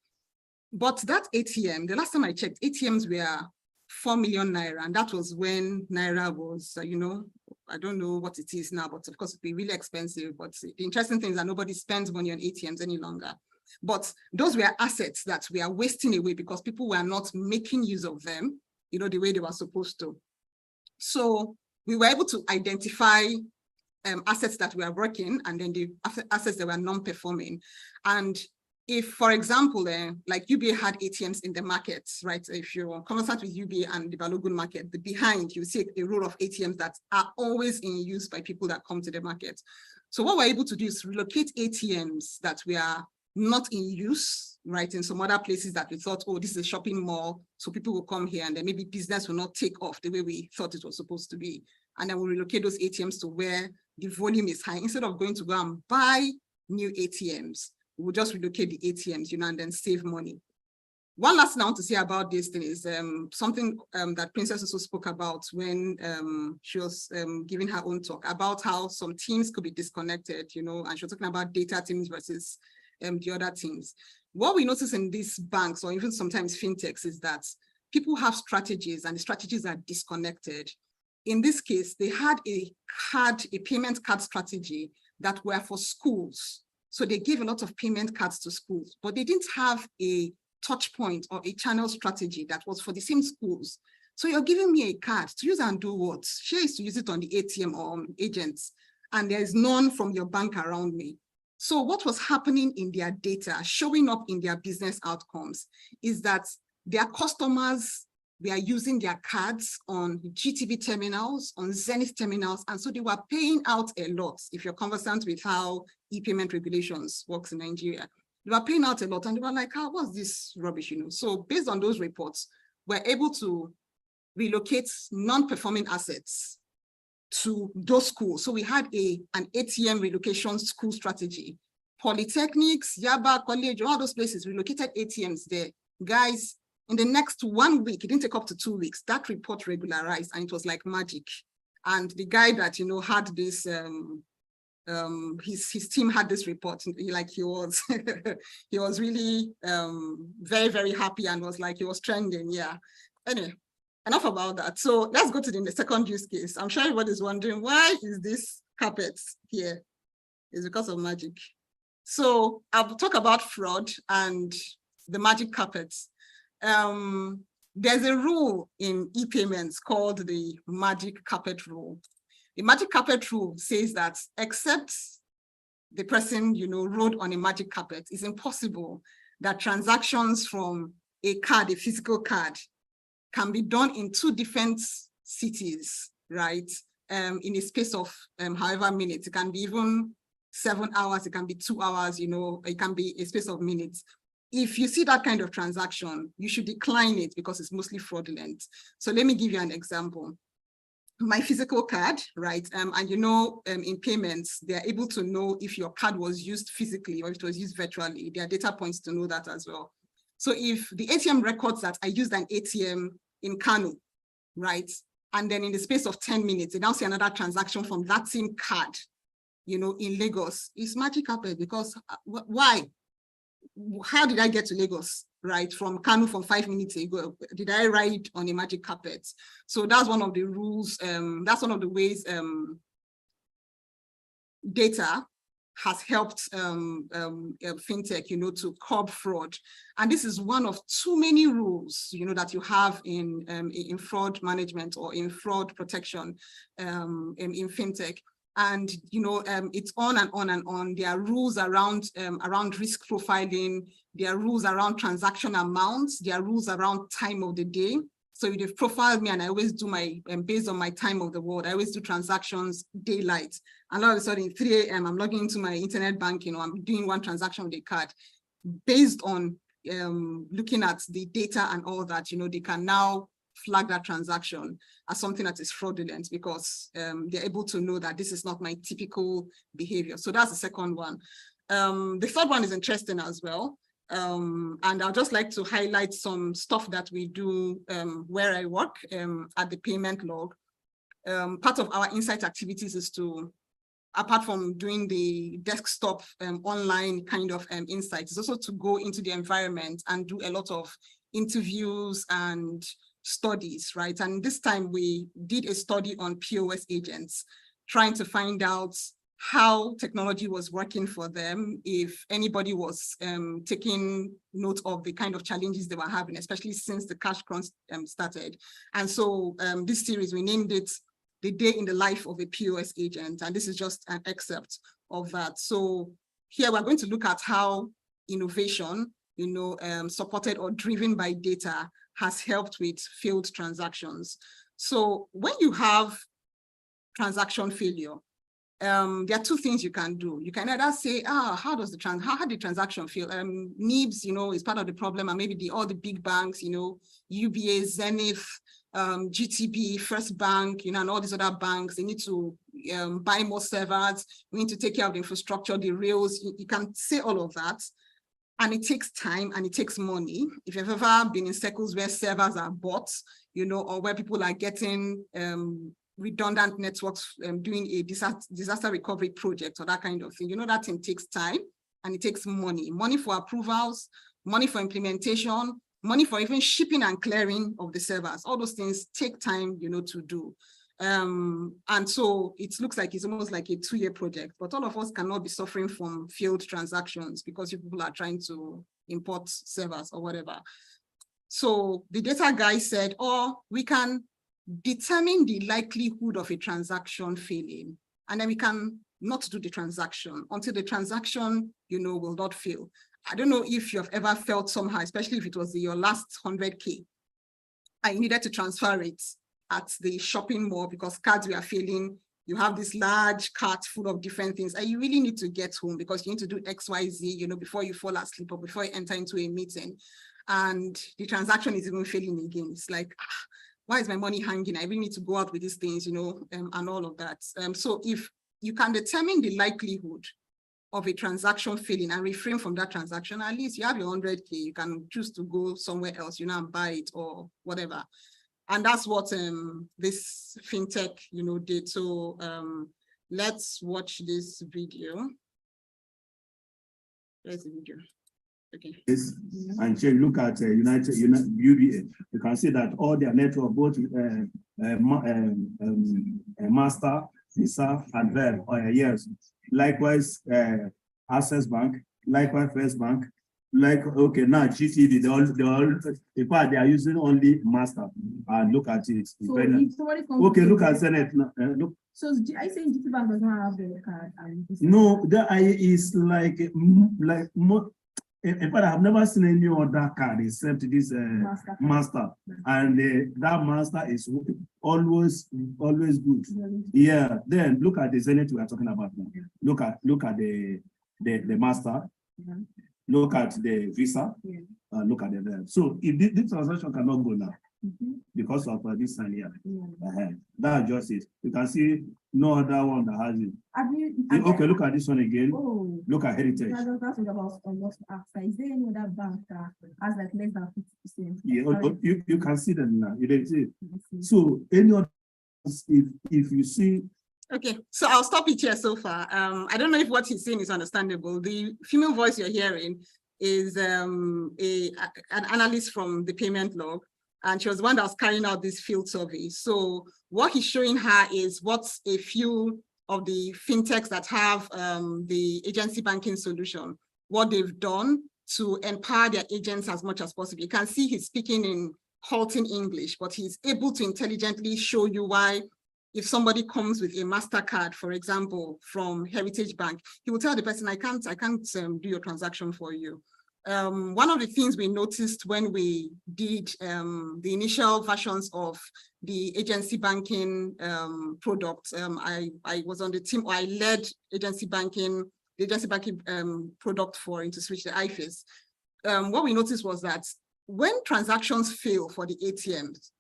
F: But that ATM, the last time I checked, ATMs were 4 million naira, and that was when naira was, I don't know what it is now, but of course it'd be really expensive. But the interesting thing is that nobody spends money on ATMs any longer. But those were assets that we are wasting away because people were not making use of them, the way they were supposed to. So we were able to identify assets that were working and then the assets that were non-performing. And if, for example, like UBA had ATMs in the market, right? If you're conversant with UBA and the Balogun market, behind you see a row of ATMs that are always in use by people that come to the market. So what we're able to do is relocate ATMs that were not in use, right? In some other places that we thought, oh, this is a shopping mall, so people will come here and then maybe business will not take off the way we thought it was supposed to be. And then we'll relocate those ATMs to where the volume is high. Instead of going to go and buy new ATMs, we'll just relocate the ATMs, and then save money. One last thing I want to say about this thing is something that Princess also spoke about when she was giving her own talk about how some teams could be disconnected, and she was talking about data teams versus the other teams. What we notice in these banks or even sometimes fintechs is that people have strategies and the strategies are disconnected. In this case, they had a payment card strategy that were for schools. So they gave a lot of payment cards to schools, but they didn't have a touch point or a channel strategy that was for the same schools. So you're giving me a card to use and do what? Share is to use it on the ATM or on agents, and there's none from your bank around me. So what was happening in their data, showing up in their business outcomes, is that their customers we are using their cards on GTB terminals, on Zenith terminals, and so they were paying out a lot. If you're conversant with how e-payment regulations works in Nigeria, they were paying out a lot, and they were like, "Oh, what's this rubbish?" You know. So based on those reports, we're able to relocate non-performing assets to those schools. So we had an ATM relocation school strategy. Polytechnics, Yaba College, all those places relocated ATMs there. Guys, in the next 1 week, it didn't take up to 2 weeks, that report regularized, and it was like magic. And the guy that, you know, had this, his team had this report, like he was, he was really very, very happy and was like, he was trending, yeah. Anyway, enough about that. So let's go to the second use case. I'm sure everybody's wondering, why is this carpet here? It's because of magic. So I'll talk about fraud and the magic carpets. There's a rule in e-payments called the magic carpet rule. The magic carpet rule says that except the person, you know, rode on a magic carpet, it's impossible that transactions from a card, a physical card, can be done in 2 different cities, right? In a space of however minutes. It can be even 7 hours, it can be 2 hours, you know, it can be a space of minutes. If you see that kind of transaction, you should decline it because it's mostly fraudulent. So let me give you an example. My physical card, right? And you know, in payments, they're able to know if your card was used physically or if it was used virtually. There are data points to know that as well. So if the ATM records that I used an ATM in Kano, right? And then in the space of 10 minutes, they now see another transaction from that same card, you know, in Lagos. It's magic carpet because why? How did I get to Lagos, right? From Kano from 5 minutes ago, did I ride on a magic carpet? So that's one of the rules. That's one of the ways data has helped fintech, you know, to curb fraud. And this is one of too many rules, you know, that you have in fraud management or in fraud protection in fintech. And, you know, it's on and on and on. There are rules around risk profiling. There are rules around transaction amounts. There are rules around time of the day. So if they've profiled me and I always do my, based on my time of the world, I always do transactions daylight. And all of a sudden, 3 a.m., I'm logging into my internet banking, or I'm doing one transaction with a card. Based on looking at the data and all that, you know, they can now flag that transaction as something that is fraudulent because they're able to know that this is not my typical behavior. So that's the second one. The third one is interesting as well. And I'd just like to highlight some stuff that we do where I work at the payment log. Part of our insight activities is to, apart from doing the desktop online kind of insights, is also to go into the environment and do a lot of interviews and studies, right? And this time we did a study on POS agents, trying to find out how technology was working for them, if anybody was taking note of the kind of challenges they were having, especially since the cash crunch started. And so this series, we named it The Day in the Life of a POS Agent. And this is just an excerpt of that. So here we're going to look at how innovation, you know, supported or driven by data has helped with failed transactions. So when you have transaction failure, there are 2 things you can do. You can either say, how did the transaction fail? NIBS, you know, is part of the problem, and maybe all the big banks, you know, UBA, Zenith, GTB, First Bank, you know, and all these other banks, they need to buy more servers. We need to take care of the infrastructure, the rails. You can say all of that. And it takes time and it takes money. If you've ever been in circles where servers are bought, you know, or where people are getting redundant networks doing a disaster recovery project or that kind of thing, you know, that thing takes time and it takes money. Money for approvals, money for implementation, money for even shipping and clearing of the servers. All those things take time, you know, to do. And so it looks like it's almost like a 2-year project, but all of us cannot be suffering from failed transactions because people are trying to import servers or whatever. So the data guy said, we can determine the likelihood of a transaction failing, and then we can not do the transaction until the transaction, you know, will not fail. I don't know if you've ever felt somehow, especially if it was your last 100K, I needed to transfer it at the shopping mall because cards were failing. You have this large cart full of different things, and you really need to get home because you need to do X, Y, Z, you know, before you fall asleep or before you enter into a meeting. And the transaction is even failing again. It's like, why is my money hanging? I really need to go out with these things, you know, and all of that. So if you can determine the likelihood of a transaction failing and refrain from that transaction, at least you have your 100K, you can choose to go somewhere else, you know, and buy it or whatever. And that's what this fintech, you know, did. So let's watch this video. There's the video. Okay.
G: Yes. And you look at United UBA, you can see that all their network, both Master, Visa, and Verve, yes. Likewise, Access Bank, likewise First Bank, like okay now GTB, in fact they are using only Master. And look at it.
H: So if somebody comes
G: okay, look at Senate now. Look.
H: So I saying GT Bank does not have the card?
G: No, that is like more. In fact, I have never seen any other card except this Master. And that Master is always good. Yeah. Then look at the Zenith we are talking about now. Look at the Master. Look at the Visa. Look at the Verve. So if this transaction cannot go now because of this sign here, that's just it. You can see no other one that has it. Okay, look at this one again. Oh, look at Heritage.
H: That's about is there any other bank that has like less than 50%?
G: Yeah, you can see them now. You can see. So any other, if you see.
F: Okay, so I'll stop it here so far. I don't know if what he's saying is understandable. The female voice you're hearing is an analyst from the payment log, and she was the one that was carrying out this field survey. So what he's showing her is what's a few of the fintechs that have the agency banking solution, what they've done to empower their agents as much as possible. You can see he's speaking in halting English, but he's able to intelligently show you why. If somebody comes with a MasterCard, for example, from Heritage Bank, he will tell the person, I can't do your transaction for you. One of the things we noticed when we did the initial versions of the agency banking product, I was on the team, or I led the agency banking product for into switch the IFAs. What we noticed was that when transactions fail for the ATMs,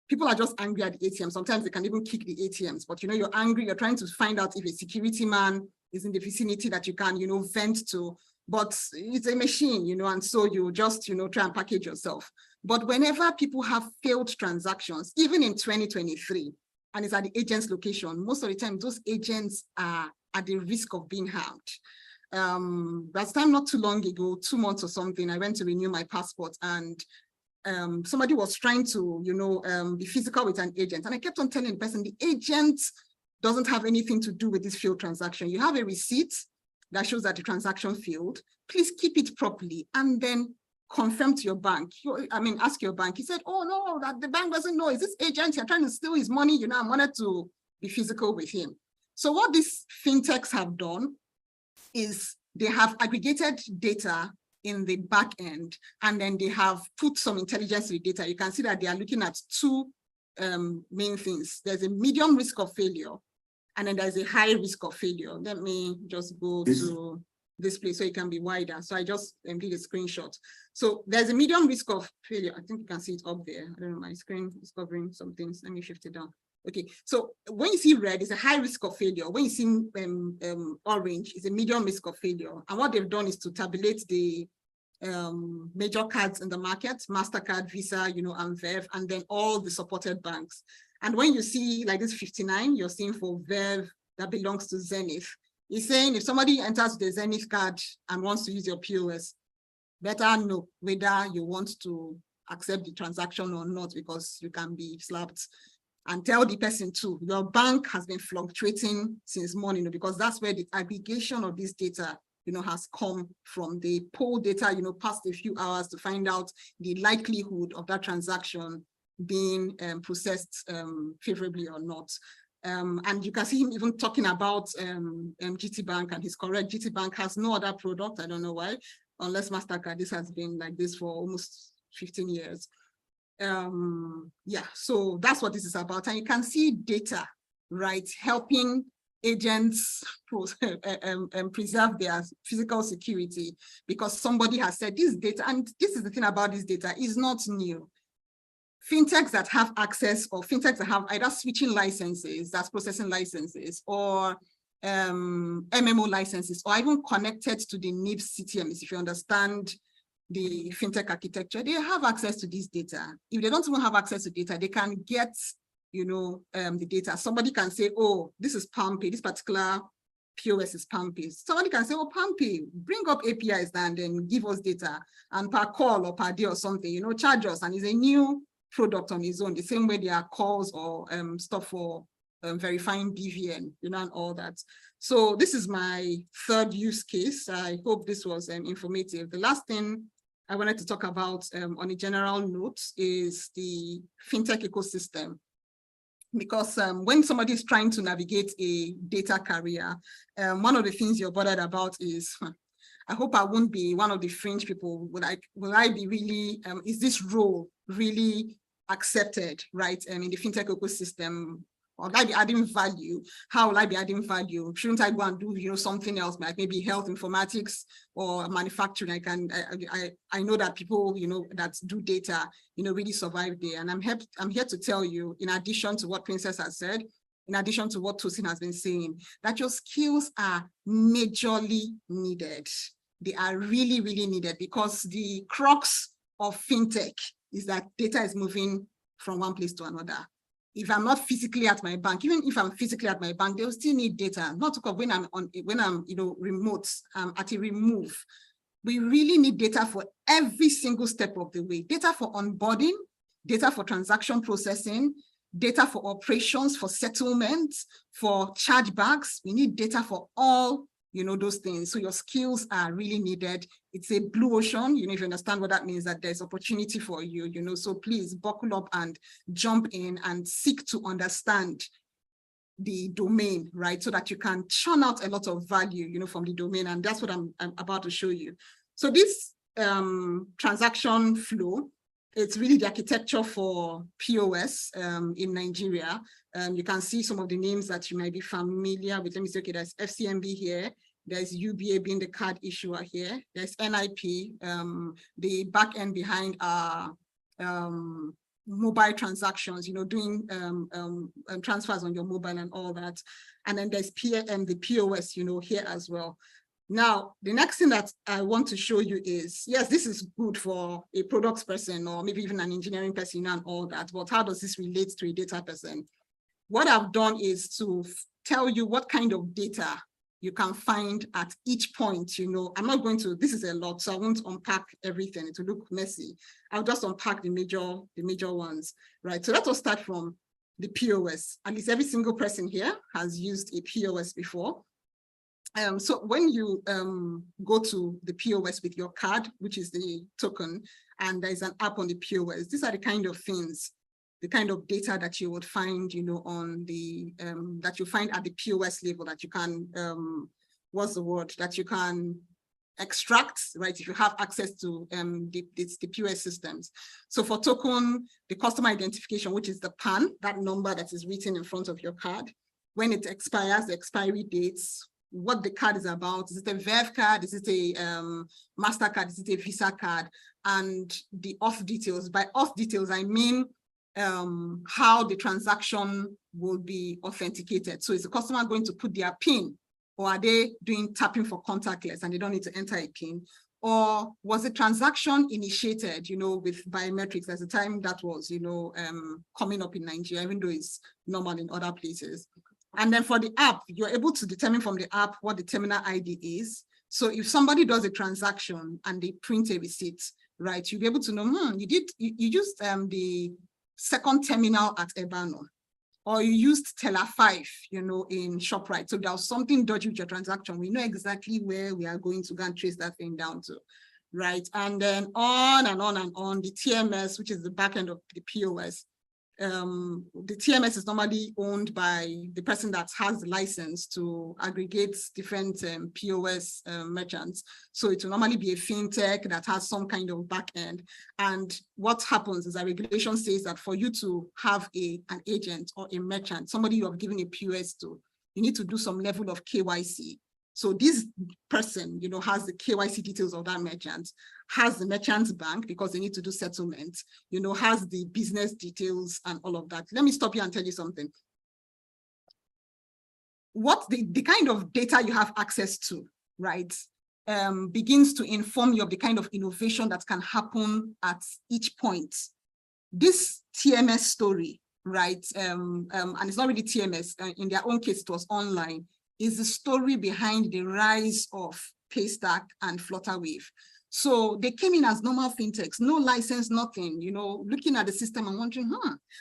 F: people are just angry at the ATM. Sometimes they can even kick the ATMs, but you know, you're angry, you're trying to find out if a security man is in the vicinity that you can, you know, vent to, but it's a machine, you know, and so you just, you know, try and package yourself. But whenever people have failed transactions, even in 2023, and it's at the agent's location, most of the time, those agents are at the risk of being harmed. Last time, not too long ago, 2 months or something, I went to renew my passport, and somebody was trying to, you know, be physical with an agent. And I kept on telling the person, the agent doesn't have anything to do with this failed transaction. You have a receipt that shows that the transaction failed. Please keep it properly and then confirm to your bank. Ask your bank. He said, oh no, that the bank doesn't know. Is this agent, you're trying to steal his money? You know, I wanted to be physical with him. So what these fintechs have done is they have aggregated data in the back end, and then they have put some intelligence in the data. You can see that they are looking at two main things. There's a medium risk of failure, and then there's a high risk of failure. Let me just go to this place so it can be wider. So I just did a screenshot. So there's a medium risk of failure. I think you can see it up there. I don't know, my screen is covering some things. Let me shift it down. Okay, so when you see red, it's a high risk of failure. When you see orange, it's a medium risk of failure. And what they've done is to tabulate the major cards in the market, MasterCard, Visa, you know, and Verve, and then all the supported banks. And when you see like this 59, you're seeing for Verve that belongs to Zenith. He's saying if somebody enters the Zenith card and wants to use your POS, better know whether you want to accept the transaction or not, because you can be slapped. And tell the person too, your bank has been fluctuating since morning, because that's where the aggregation of this data, you know, has come from. The poll data, you know, past a few hours to find out the likelihood of that transaction being processed favorably or not. And you can see him even talking about GT Bank, and he's correct. GT Bank has no other product. I don't know why, unless MasterCard. This has been like this for almost 15 years. Yeah, so that's what this is about. And you can see data, right, helping agents preserve their physical security, because somebody has said this data, and this is the thing about this data, is not new. Fintechs that have access, or fintechs that have either switching licenses, that's processing licenses, or MMO licenses, or even connected to the NIBS CTMs, if you understand the fintech architecture, they have access to this data. If they don't even have access to data, they can get, you know, the data. Somebody can say, oh, this is PalmPay, this particular POS is PalmPay. Somebody can say, oh, PalmPay, bring up APIs and then give us data, and per call or per day or something, you know, charge us. And it's a new product on its own, the same way there are calls or stuff for verifying BVN, you know, and all that. So this is my third use case. I hope this was informative. The last thing I wanted to talk about on a general note is the fintech ecosystem. Because when somebody is trying to navigate a data carrier, one of the things you're bothered about is, I hope I won't be one of the fringe people. Will I be really, is this role really accepted, right? In the fintech ecosystem? Or will I be adding value? How will I be adding value? Shouldn't I go and do, you know, something else, like maybe health informatics or manufacturing? I know that people, you know, that do data, you know, really survive there. And I'm here to tell you, in addition to what Princess has said, in addition to what Tosin has been saying, that your skills are majorly needed. They are really, really needed, because the crux of fintech is that data is moving from one place to another. If I'm not physically at my bank, even if I'm physically at my bank, they'll still need data. Not to talk of when I'm you know, remote, at a remove. We really need data for every single step of the way. Data for onboarding, data for transaction processing, data for operations, for settlements, for chargebacks. We need data for all, you know, those things. So your skills are really needed. It's a blue ocean, you know, if you understand what that means, that there's opportunity for you, you know, so please buckle up and jump in and seek to understand the domain, right? So that you can churn out a lot of value, you know, from the domain. And that's what I'm about to show you. So this transaction flow, it's really the architecture for POS in Nigeria. You can see some of the names that you might be familiar with. Let me say, okay, there's FCMB here. There's UBA being the card issuer here. There's NIP, the back end behind our mobile transactions, you know, doing transfers on your mobile and all that. And then there's the POS, you know, here as well. Now, the next thing that I want to show you is, yes, this is good for a products person or maybe even an engineering person and all that, but how does this relate to a data person? What I've done is to tell you what kind of data you can find at each point. You know, I'm not going to, this is a lot, so I won't unpack everything. It will look messy. I'll just unpack the major ones, right? So let us start from the POS. At least every single person here has used a POS before. So when you go to the POS with your card, which is the token, and there's an app on the POS, these are the kind of things, the kind of data that you would find, you know, on the, that you find at the POS level, that you can, what's the word, that you can extract, right, if you have access to the POS systems. So for token, the customer identification, which is the PAN, that number that is written in front of your card, when it expires, the expiry dates, what the card is about. Is it a Verve card? Is it a MasterCard? Is it a Visa card? And the auth details. By auth details, I mean how the transaction will be authenticated. So is the customer going to put their PIN, or are they doing tapping for contactless and they don't need to enter a PIN? Or was the transaction initiated, you know, with biometrics? There's a time that was, you know, coming up in Nigeria, even though it's normal in other places. And then for the app, you're able to determine from the app what the terminal ID is. So if somebody does a transaction and they print a receipt, right, you'll be able to know, you used the second terminal at Ebano, or you used Teller 5, you know, in ShopRite. So there was something dodgy with your transaction. We know exactly where we are going to go and trace that thing down to, right? And then on and on and on, the TMS, which is the back end of the POS, the TMS is normally owned by the person that has the license to aggregate different POS merchants. So it will normally be a fintech that has some kind of back end. And what happens is that regulation says that for you to have an agent or a merchant, somebody you have given a POS to, you need to do some level of KYC. So this person, has the KYC details of that merchant, has the merchant's bank because they need to do settlement, has the business details and all of that. Let me stop here and tell you something. What the kind of data you have access to, right, begins to inform you of the kind of innovation that can happen at each point. This TMS story, right, and it's not really TMS, in their own case, it was online, is the story behind the rise of Paystack and Flutterwave. So they came in as normal fintechs, no license, nothing, looking at the system and wondering,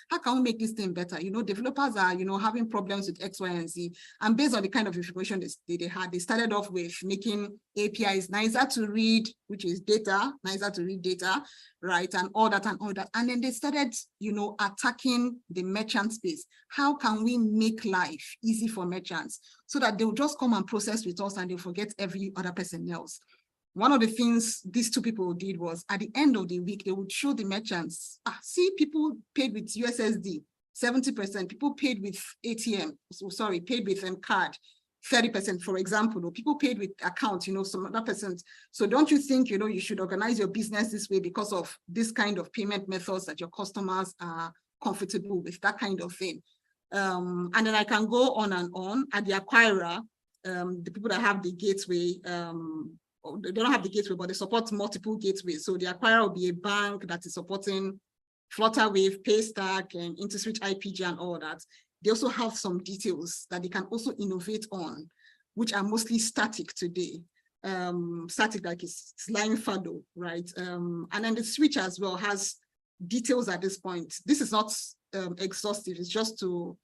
F: how can we make this thing better? Developers are, having problems with X, Y, and Z. And based on the kind of information they had, they started off with making APIs nicer to read, which is data, nicer to read data, right? And all that and all that. And then they started, attacking the merchant space. How can we make life easy for merchants so that they'll just come and process with us and they'll forget every other person else? One of the things these two people did was at the end of the week, they would show the merchants, see, people paid with USSD, 70%, people paid with ATM, paid with card, 30%, for example, or people paid with account, some other percent. So don't you think, you should organize your business this way because of this kind of payment methods that your customers are comfortable with, that kind of thing. And then I can go on and on. At the acquirer, the people that have the gateway, they don't have the gateway, but they support multiple gateways. So the acquirer will be a bank that is supporting Flutterwave, Paystack, and InterSwitch IPG and all that. They also have some details that they can also innovate on, which are mostly static today. Static like it's line fado, right? And then the switch as well has details at this point. This is not exhaustive, it's just to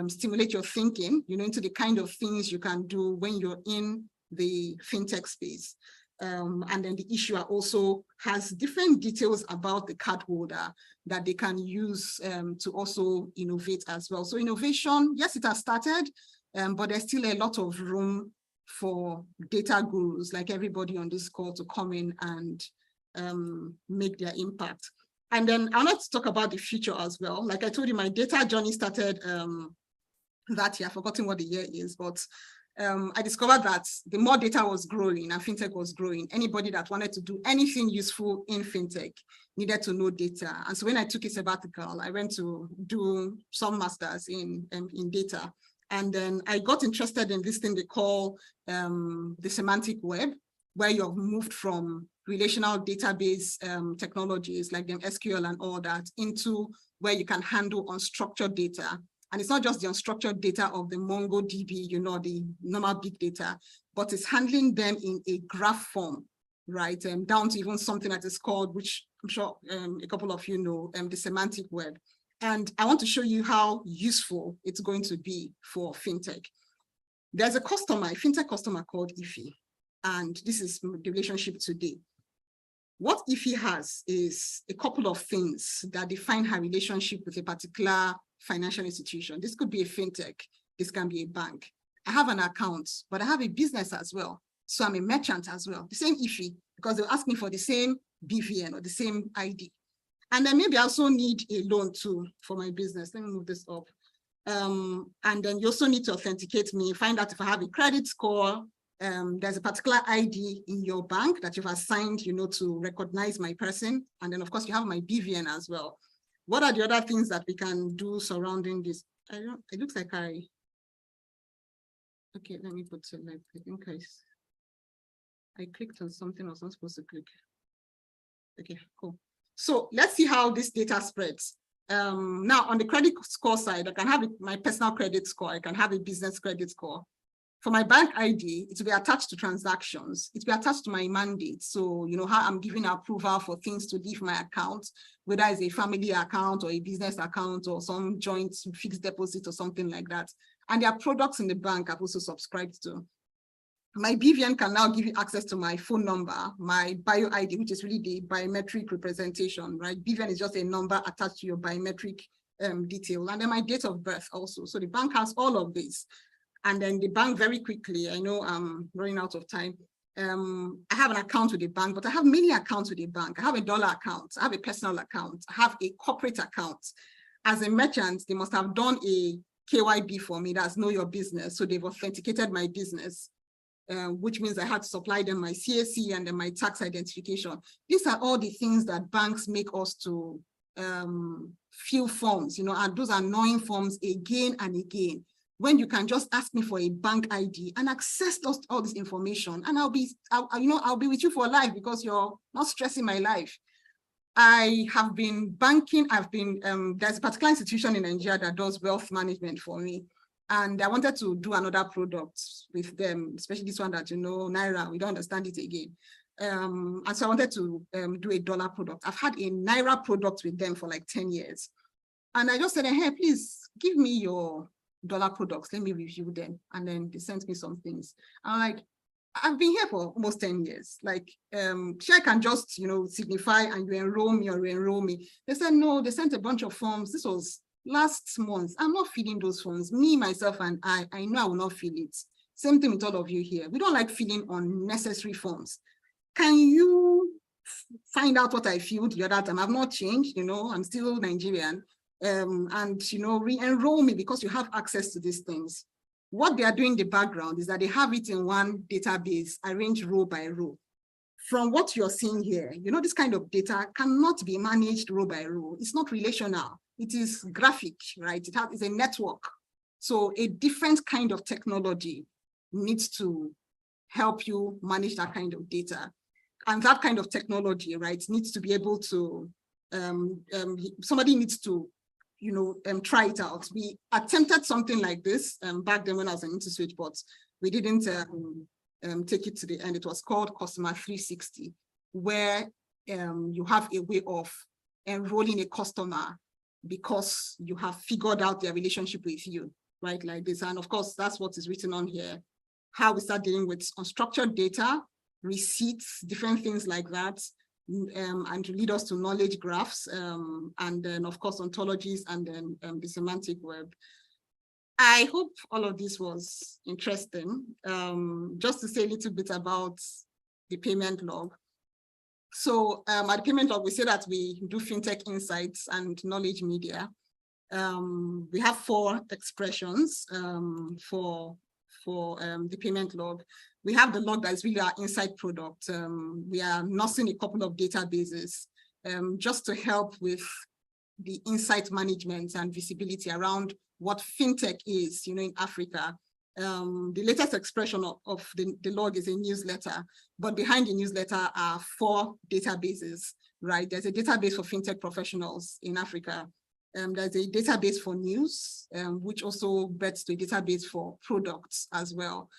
F: stimulate your thinking, into the kind of things you can do when you're in the fintech space. And then the issuer also has different details about the cardholder that they can use to also innovate as well. So innovation, yes, it has started, but there's still a lot of room for data gurus like everybody on this call to come in and make their impact. And then I wanted to talk about the future as well. Like I told you, my data journey started that year. I've forgotten what the year is, but I discovered that the more data was growing and fintech was growing, anybody that wanted to do anything useful in fintech needed to know data. And so when I took a sabbatical, I went to do some masters in data. And then I got interested in this thing they call the semantic web, where you've moved from relational database technologies like them SQL and all that into where you can handle unstructured data. And it's not just the unstructured data of the MongoDB, the normal big data, but it's handling them in a graph form, right? Down to even something that is called, which I'm sure a couple of you know, the semantic web. And I want to show you how useful it's going to be for fintech. There's a customer, a fintech customer called Ifi, and this is the relationship today. What Ifi has is a couple of things that define her relationship with a particular financial institution. This could be a fintech, this can be a bank. I have an account, but I have a business as well. So I'm a merchant as well, the same Ifi, because they'll ask me for the same BVN or the same ID. And then maybe I also need a loan too for my business. Let me move this up. And then you also need to authenticate me, find out if I have a credit score. There's a particular ID in your bank that you've assigned, to recognize my person. And then of course you have my BVN as well. What are the other things that we can do surrounding this? It looks like okay, let me put it like, I think I clicked on something I was not supposed to click. Okay, cool. So let's see how this data spreads. Now on the credit score side, I can have my personal credit score. I can have a business credit score. For my bank ID, it will be attached to transactions. It will be attached to my mandate. So, how I'm giving approval for things to leave my account, whether it's a family account or a business account or some joint fixed deposit or something like that. And there are products in the bank I've also subscribed to. My BVN can now give you access to my phone number, my bio ID, which is really the biometric representation, right? BVN is just a number attached to your biometric detail, and then my date of birth also. So the bank has all of this. And then the bank very quickly, I know I'm running out of time. I have an account with the bank, but I have many accounts with the bank. I have a dollar account, I have a personal account, I have a corporate account. As a merchant, they must have done a KYB for me, that's know your business. So they've authenticated my business, which means I had to supply them my CAC and then my tax identification. These are all the things that banks make us to fill forms, and those annoying forms again and again, when you can just ask me for a bank ID and access all this information, and I'll be with you for life because you're not stressing my life. I have been banking, there's a particular institution in Nigeria that does wealth management for me. And I wanted to do another product with them, especially this one that, Naira, we don't understand it again. And so I wanted to do a dollar product. I've had a Naira product with them for like 10 years. And I just said, hey, please give me your dollar products, let me review them. And then they sent me some things. I'm like, I've been here for almost 10 years. Like, sure, I can just, signify and you enroll me or enroll me. They said, no, they sent a bunch of forms. This was last month. I'm not filling those forms. Me, myself, and I know I will not fill it. Same thing with all of you here. We don't like filling unnecessary forms. Can you find out what I filled the other time? I've not changed, I'm still Nigerian. And re-enroll me because you have access to these things. What they are doing in the background is that they have it in one database, arranged row by row. From what you're seeing here, this kind of data cannot be managed row by row. It's not relational. It is graphic, right? It's a network. So a different kind of technology needs to help you manage that kind of data. And that kind of technology, right, needs to be able to, somebody needs to try it out. We attempted something like this back then when I was in InterSwitch, but we didn't take it to the end. It was called Customer 360, where you have a way of enrolling a customer because you have figured out their relationship with you, right? Like this. And of course, that's what is written on here. How we start dealing with unstructured data, receipts, different things like that. And to lead us to knowledge graphs, and then of course ontologies, and then the semantic web. I hope all of this was interesting. Just to say a little bit about the payment log. So at the payment log, we say that we do fintech insights and knowledge media. We have 4 expressions for the payment log. We have the log that is really our insight product. We are nursing a couple of databases just to help with the insight management and visibility around what fintech is, in Africa. The latest expression of the log is a newsletter, but behind the newsletter are 4 databases, right? There's a database for fintech professionals in Africa. There's a database for news, which also bets to a database for products as well.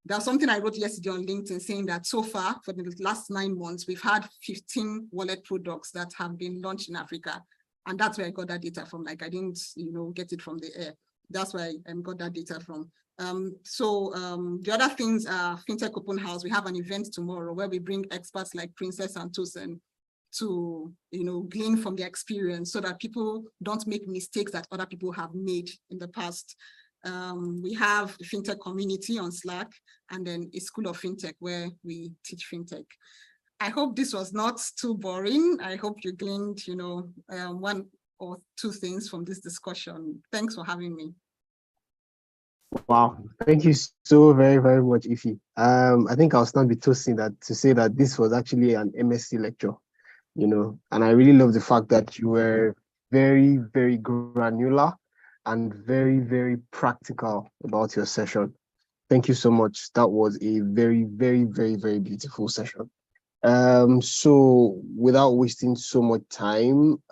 F: There's something I wrote yesterday on LinkedIn saying that so far, for the last 9 months, we've had 15 wallet products that have been launched in Africa. And that's where I got that data from. Like I didn't, get it from the air. That's where I got that data from. The other things are Fintech Open House. We have an event tomorrow where we bring experts like Princess and Tosin to, glean from their experience so that people don't make mistakes that other people have made in the past. We have the fintech community on Slack, and then a school of fintech where we teach fintech. I hope this was not too boring. I hope you gleaned, 1 or 2 things from this discussion. Thanks for having me.
C: Wow, thank you so very, very much, Ify. I think I'll stand with Tosin to say that this was actually an MSc lecture, and I really love the fact that you were very, very granular and very, very practical about your session. Thank you so much. That was a very, very, very, very beautiful session. So without wasting so much time,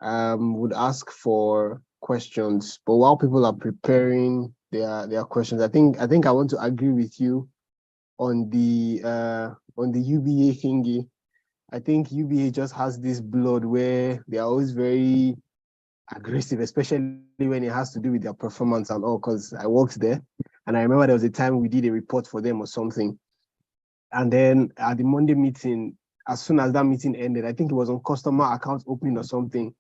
C: would ask for questions. But while people are preparing their questions, I think I want to agree with you on the UBA thingy. I think UBA just has this blood where they are always very aggressive, especially when it has to do with their performance and all, because I worked there. And I remember there was a time we did a report for them or something. And then at the Monday meeting, as soon as that meeting ended, I think it was on customer account opening or something,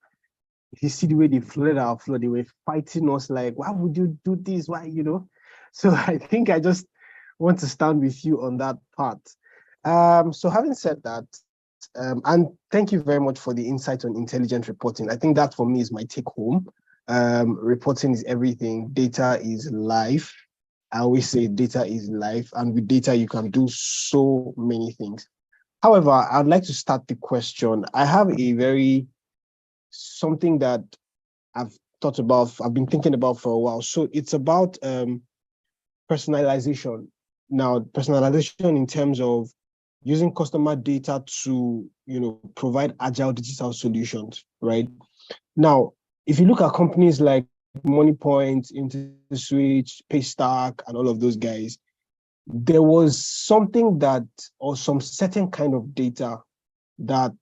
C: If you see the way they flooded our floor, they were fighting us like, why would you do this? Why, So I think I just want to stand with you on that part. So having said that, and thank you very much for the insight on intelligent reporting. I think that for me is my take home. Reporting is everything. Data is life. I always say data is life, and with data, you can do so many things. However, I'd like to start the question. I have something that I've thought about, I've been thinking about for a while. So it's about personalization. Now, personalization in terms of using customer data to, provide agile digital solutions, right? Now, if you look at companies like MoneyPoint, InterSwitch, Paystack, and all of those guys, there was something or some certain kind of data that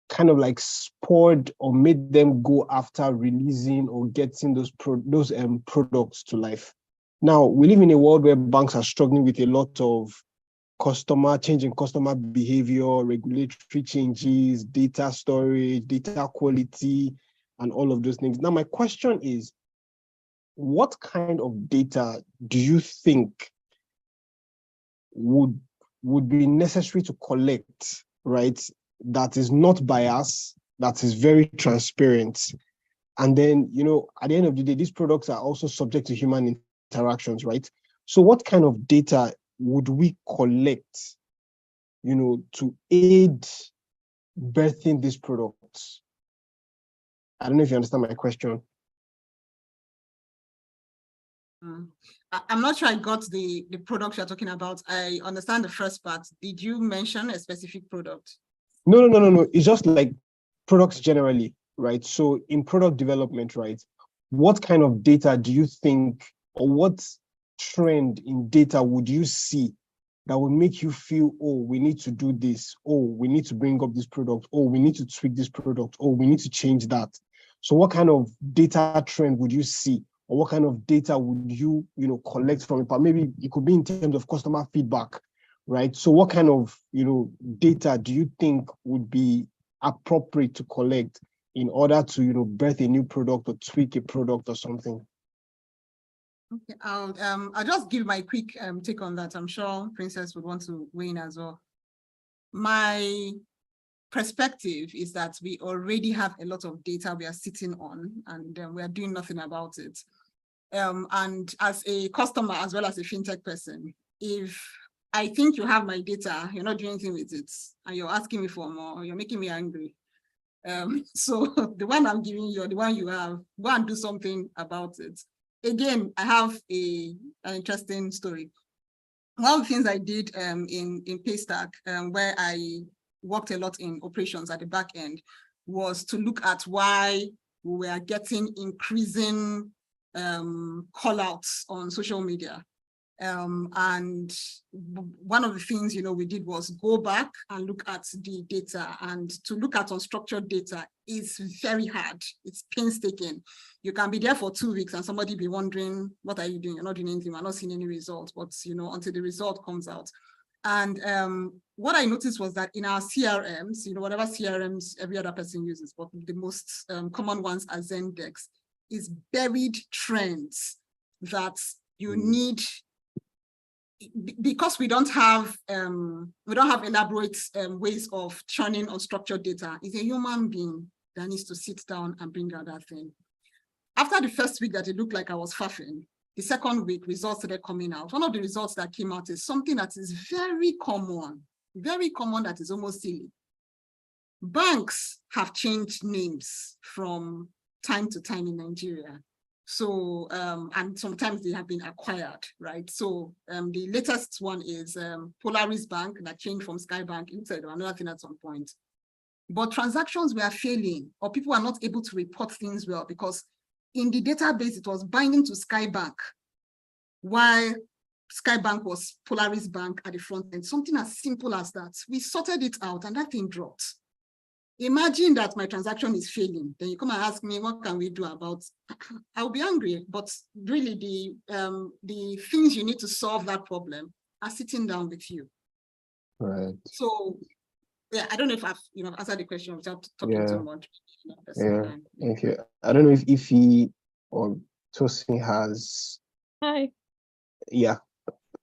C: kind of like spurred or made them go after releasing or getting those products to life. Now, we live in a world where banks are struggling with a lot of changing customer behavior, regulatory changes, data storage, data quality, and all of those things. Now, my question is, what kind of data do you think would be necessary to collect, right? That is not biased, that is very transparent. And then, at the end of the day, these products are also subject to human interactions, right? So what kind of data would we collect, to aid birthing these products? I don't know if you understand my question.
F: I'm not sure I got the product you're talking about. I understand the first part. Did you mention a specific product?
C: No. It's just like products generally, right? So in product development, right, what kind of data do you think, or what trend in data would you see that would make you feel, oh, we need to do this, oh, we need to bring up this product, oh, we need to tweak this product, oh, we need to change that? So what kind of data trend would you see, or what kind of data would you, collect from it? But maybe it could be in terms of customer feedback, right? So what kind of, data do you think would be appropriate to collect in order to, birth a new product or tweak a product or something?
F: Okay, I'll just give my quick take on that. I'm sure Princess would want to weigh in as well. My perspective is that we already have a lot of data we are sitting on, and we are doing nothing about it. And as a customer, as well as a fintech person, if I think you have my data, you're not doing anything with it, and you're asking me for more, you're making me angry. So the one I'm giving you, or the one you have, go and do something about it. Again, I have an interesting story. One of the things I did in Paystack, where I worked a lot in operations at the back end, was to look at why we were getting increasing call outs on social media. And one of the things, we did was go back and look at the data, and to look at unstructured data is very hard. It's painstaking. You can be there for 2 weeks and somebody be wondering, what are you doing? You're not doing anything. We're not seeing any results, but until the result comes out. And what I noticed was that in our CRMs, whatever CRMs every other person uses, but the most common ones are Zendex, is buried trends that you need, because we don't have elaborate ways of churning unstructured data. It's a human being that needs to sit down and bring out that thing. After the first week that it looked like I was faffing, the second week results started coming out. One of the results that came out is something that is very common that is almost silly. Banks have changed names from time to time in Nigeria. So, and sometimes they have been acquired, right? So the latest one is Polaris Bank that changed from Skybank into another thing at some point. But transactions were failing, or people are not able to report things well, because in the database, it was binding to Skybank, while Skybank was Polaris Bank at the front end. Something as simple as that. We sorted it out and that thing dropped. Imagine that my transaction is failing. Then you come and ask me, what can we do about it? I'll be angry, but really the things you need to solve that problem are sitting down with you.
C: Right.
F: So Yeah, I don't know if I've answered the question without talking too much.
C: Yeah, thank you. I don't know if Ify or Tosin has.
A: Hi.
C: Yeah,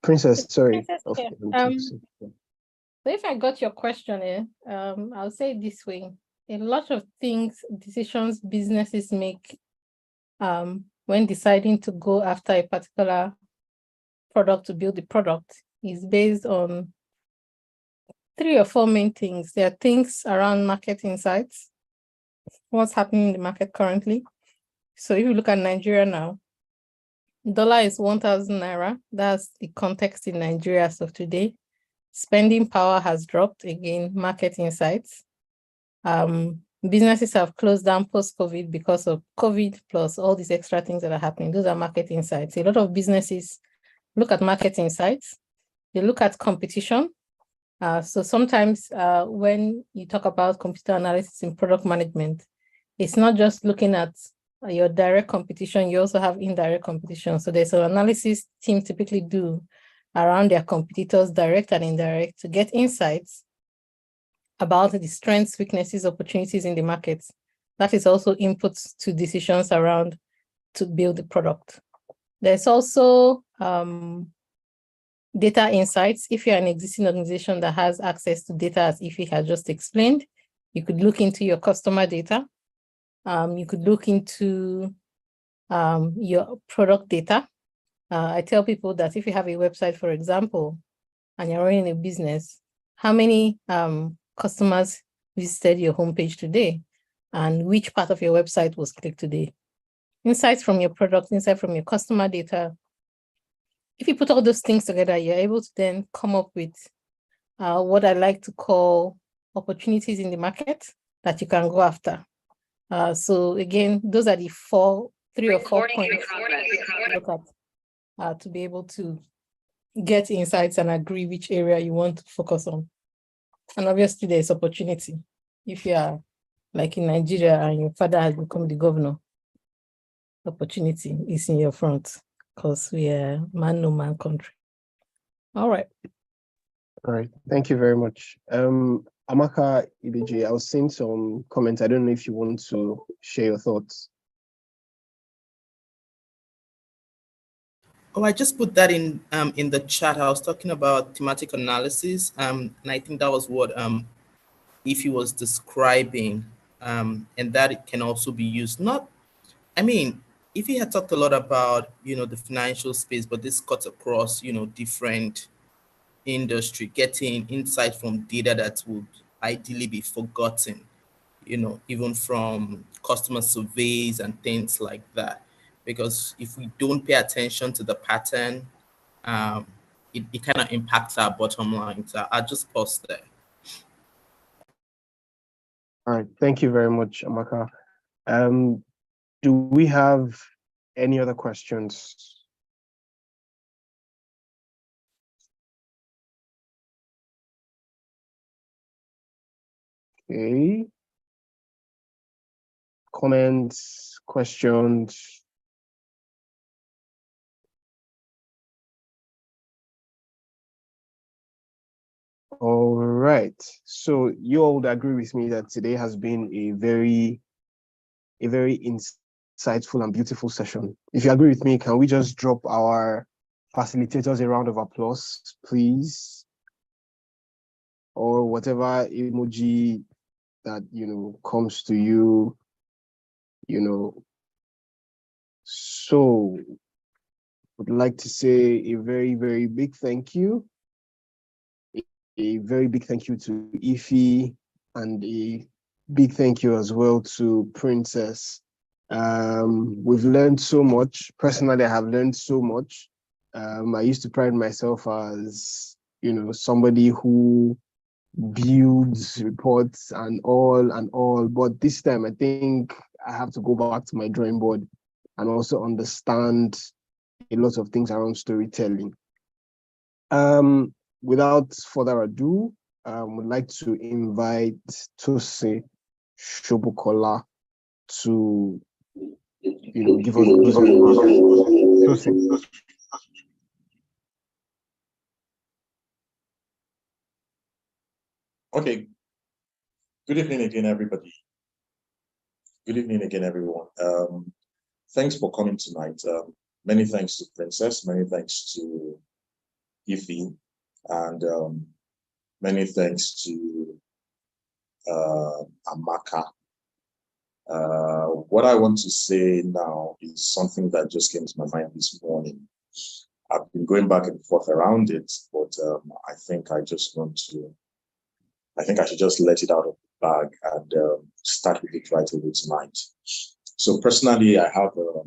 C: Princess. Sorry.
A: Princess
C: Of
A: here.
C: Tosin.
A: So if I got your question, I'll say it this way. A lot of decisions businesses make when deciding to go after a particular product to build the product is based on 3 or 4 main things. There are things around market insights, what's happening in the market currently. So if you look at Nigeria now, dollar is 1,000 naira. That's the context in Nigeria as of today. Spending power has dropped, again, market insights. Businesses have closed down post-COVID because of COVID plus all these extra things that are happening. Those are market insights. A lot of businesses look at market insights. They look at competition. So sometimes when you talk about computer analysis in product management, it's not just looking at your direct competition, you also have indirect competition. So there's an analysis team typically do around their competitors, direct and indirect, to get insights about the strengths, weaknesses, opportunities in the market. That is also inputs to decisions around to build the product. There's also data insights. If you're an existing organization that has access to data, as Ify had just explained, you could look into your customer data. You could look into your product data. I tell people that if you have a website, for example, and you're running a business, how many customers visited your homepage today, and which part of your website was clicked today? Insights from your product, insight from your customer data. If you put all those things together, you're able to then come up with what I like to call opportunities in the market that you can go after. So again, those are the 3 or 4 points to look at to be able to get insights and agree which area you want to focus on. And obviously there's opportunity. If you are like in Nigeria and your father has become the governor, opportunity is in your front because we are man-no-man country. All right.
C: All right. Thank you very much. Amaka Ibiji, I was seeing some comments. I don't know if you want to share your thoughts.
I: Oh, I just put that in the chat. I was talking about thematic analysis, and I think that was what Ify was describing, and that it can also be used. Ify had talked a lot about the financial space, but this cuts across different industry, getting insight from data that would ideally be forgotten, even from customer surveys and things like that. Because if we don't pay attention to the pattern, it kind of impacts our bottom line. So I'll just pause there.
C: All right. Thank you very much, Amaka. Do we have any other questions? Okay. Comments, questions? All right. So you all would agree with me that today has been a very insightful and beautiful session. If you agree with me, can we just drop our facilitators a round of applause, please? Or whatever emoji that comes to you, So would like to say a very, very big thank you. A very big thank you to Ify, and a big thank you as well to Princess. We've learned so much. Personally, I have learned so much. I used to pride myself as, somebody who builds reports and all, but this time I think I have to go back to my drawing board and also understand a lot of things around storytelling. Without further ado, would like to invite Tosin Shobukola to give us closing remarks. Tosin.
B: Okay, Good evening again, everybody. Good evening again, everyone. Thanks for coming tonight. Many thanks to Princess, many thanks to Ify, and many thanks to Amaka. What I want to say now is something that just came to my mind this morning. I've been going back and forth around it, but I think I should just let it out of the bag and start with it right away tonight. So personally, I have a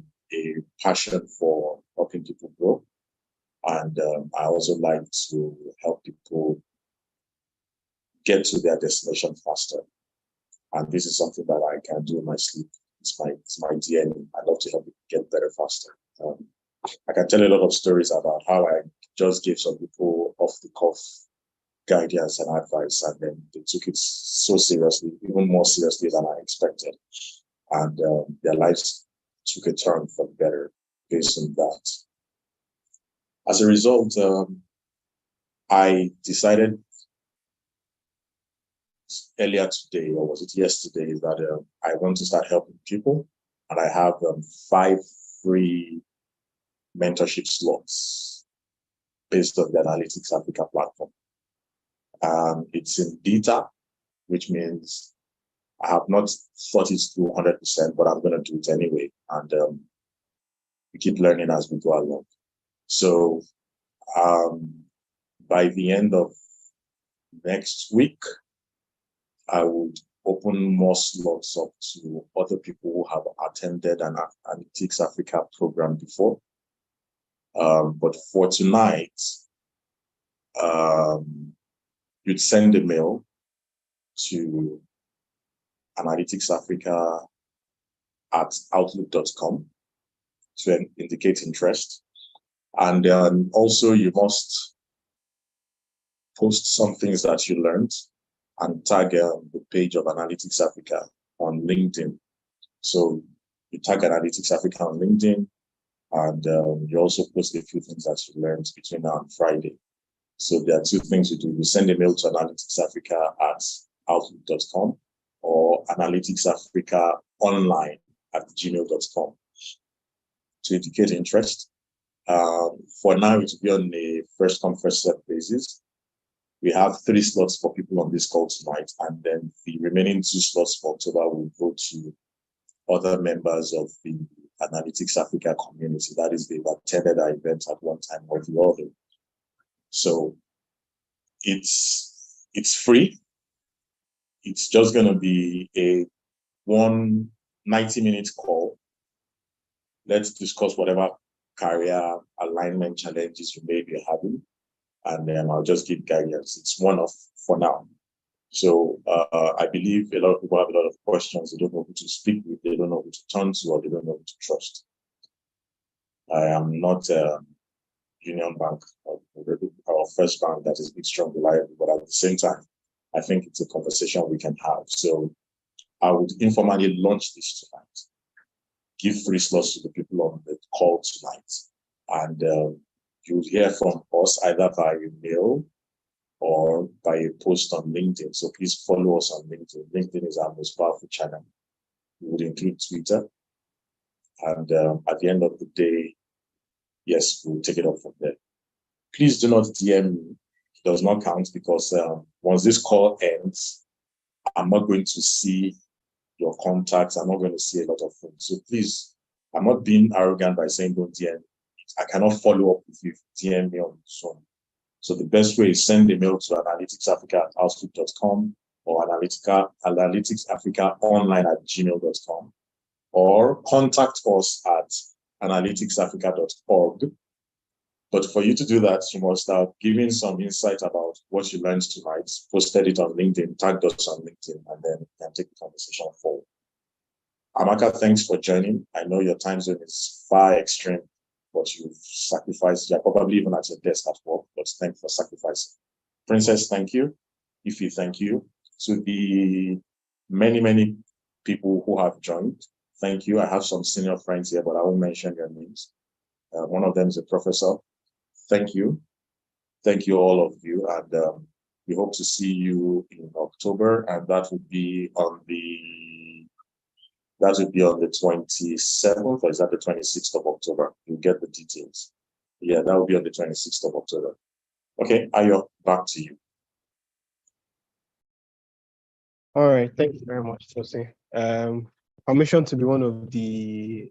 B: passion for helping people grow. And I also like to help people get to their destination faster. And this is something that I can do in my sleep. It's my DNA. I love to help people get better faster. I can tell a lot of stories about how I just gave some people off the cuff guidance and advice, and then they took it so seriously, even more seriously than I expected. And their lives took a turn for the better based on that. As a result, I decided earlier today, or was it yesterday, that I want to start helping people. And I have 5 free mentorship slots based on the Analytics Africa platform. It's in beta, which means I have not thought it through 100%, but I'm going to do it anyway. And we keep learning as we go along. So by the end of next week, I would open more slots up to other people who have attended an Analytics Africa program before. But for tonight, you'd send a mail to analyticsafrica@outlook.com to indicate interest. And also you must post some things that you learned and tag the page of Analytics Africa on LinkedIn. So you tag Analytics Africa on LinkedIn, and you also post a few things that you learned between now and Friday. So there are 2 things you do. You send a mail to analyticsafrica@outlook.com or analyticsafricaonline@gmail.com to indicate interest. For now, it will be on a first come, first served basis. We have 3 slots for people on this call tonight, and then the remaining 2 slots for October will go to other members of the Analytics Africa community. That is, they've attended our event at one time or the other. So it's free. It's just going to be a 90-minute call. Let's discuss whatever career alignment challenges you may be having, and then I'll just give guidance. It's one-off for now. So I believe a lot of people have a lot of questions. They don't know who to speak with, they don't know who to turn to, or they don't know who to trust. I am not Union Bank, our first bank that is big, strong, reliable, but at the same time, I think it's a conversation we can have. So I would informally launch this tonight, give 3 slots to the people on the call tonight, and you'll hear from us either by email or by a post on LinkedIn. So please follow us on LinkedIn. LinkedIn is our most powerful channel. We would include Twitter. And at the end of the day, yes, we'll take it up from there. Please do not DM me. It does not count, because once this call ends, I'm not going to see your contacts. I'm not going to see a lot of things. So please, I'm not being arrogant by saying don't DM me. I cannot follow up with you if you DM me on this one. So the best way is send a mail to analyticsafrica@outlook.com or analyticsafricaonline@gmail.com, or contact us at analyticsafrica.org. But for you to do that, you must have given some insight about what you learned tonight, posted it on LinkedIn, tagged us on LinkedIn, and then you can take the conversation forward. Amaka, thanks for joining. I know your time zone is far extreme, but you've sacrificed. You're probably even at your desk at work, but thanks for sacrificing. Princess, thank you. Ify, thank you. To the many, many people who have joined, thank you. I have some senior friends here, but I won't mention your names. One of them is a professor. Thank you. Thank you, all of you. And
J: We hope to see you in October, and that would be on the 27th, or is that the 26th of October? You'll get the details. Yeah, that will be on the 26th of October. Okay, Ayo, back to you.
C: All right, thank you very much, Tosi. Permission to be one of the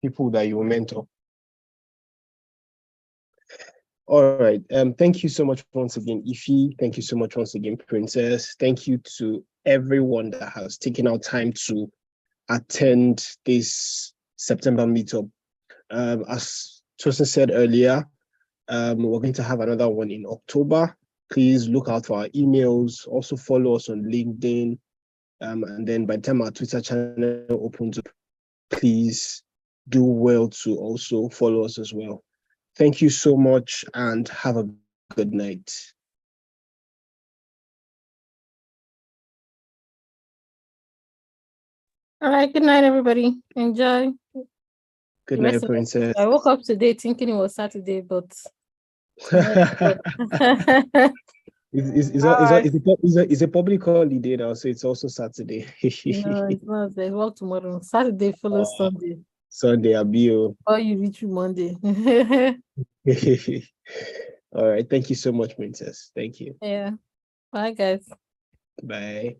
C: people that you will mentor. All right, thank you so much once again, Ify. Thank you so much once again, Princess. Thank you to everyone that has taken out time to attend this September meetup. As Tosin said earlier, we're going to have another one in October. Please look out for our emails. Also follow us on LinkedIn. And then by the time our Twitter channel opens up, please do well to also follow us as well. Thank you so much and have a good night.
A: All right, good night, everybody. Enjoy.
C: Good night, Princess.
A: I woke up today thinking it was Saturday, but
C: It's a public holiday now, so it's also Saturday.
A: no, it's not. They work tomorrow. Saturday follows Sunday.
C: Sunday, Abio.
A: Or you reach Monday.
C: All right. Thank you so much, Princess. Thank you.
A: Yeah. Bye, guys.
C: Bye.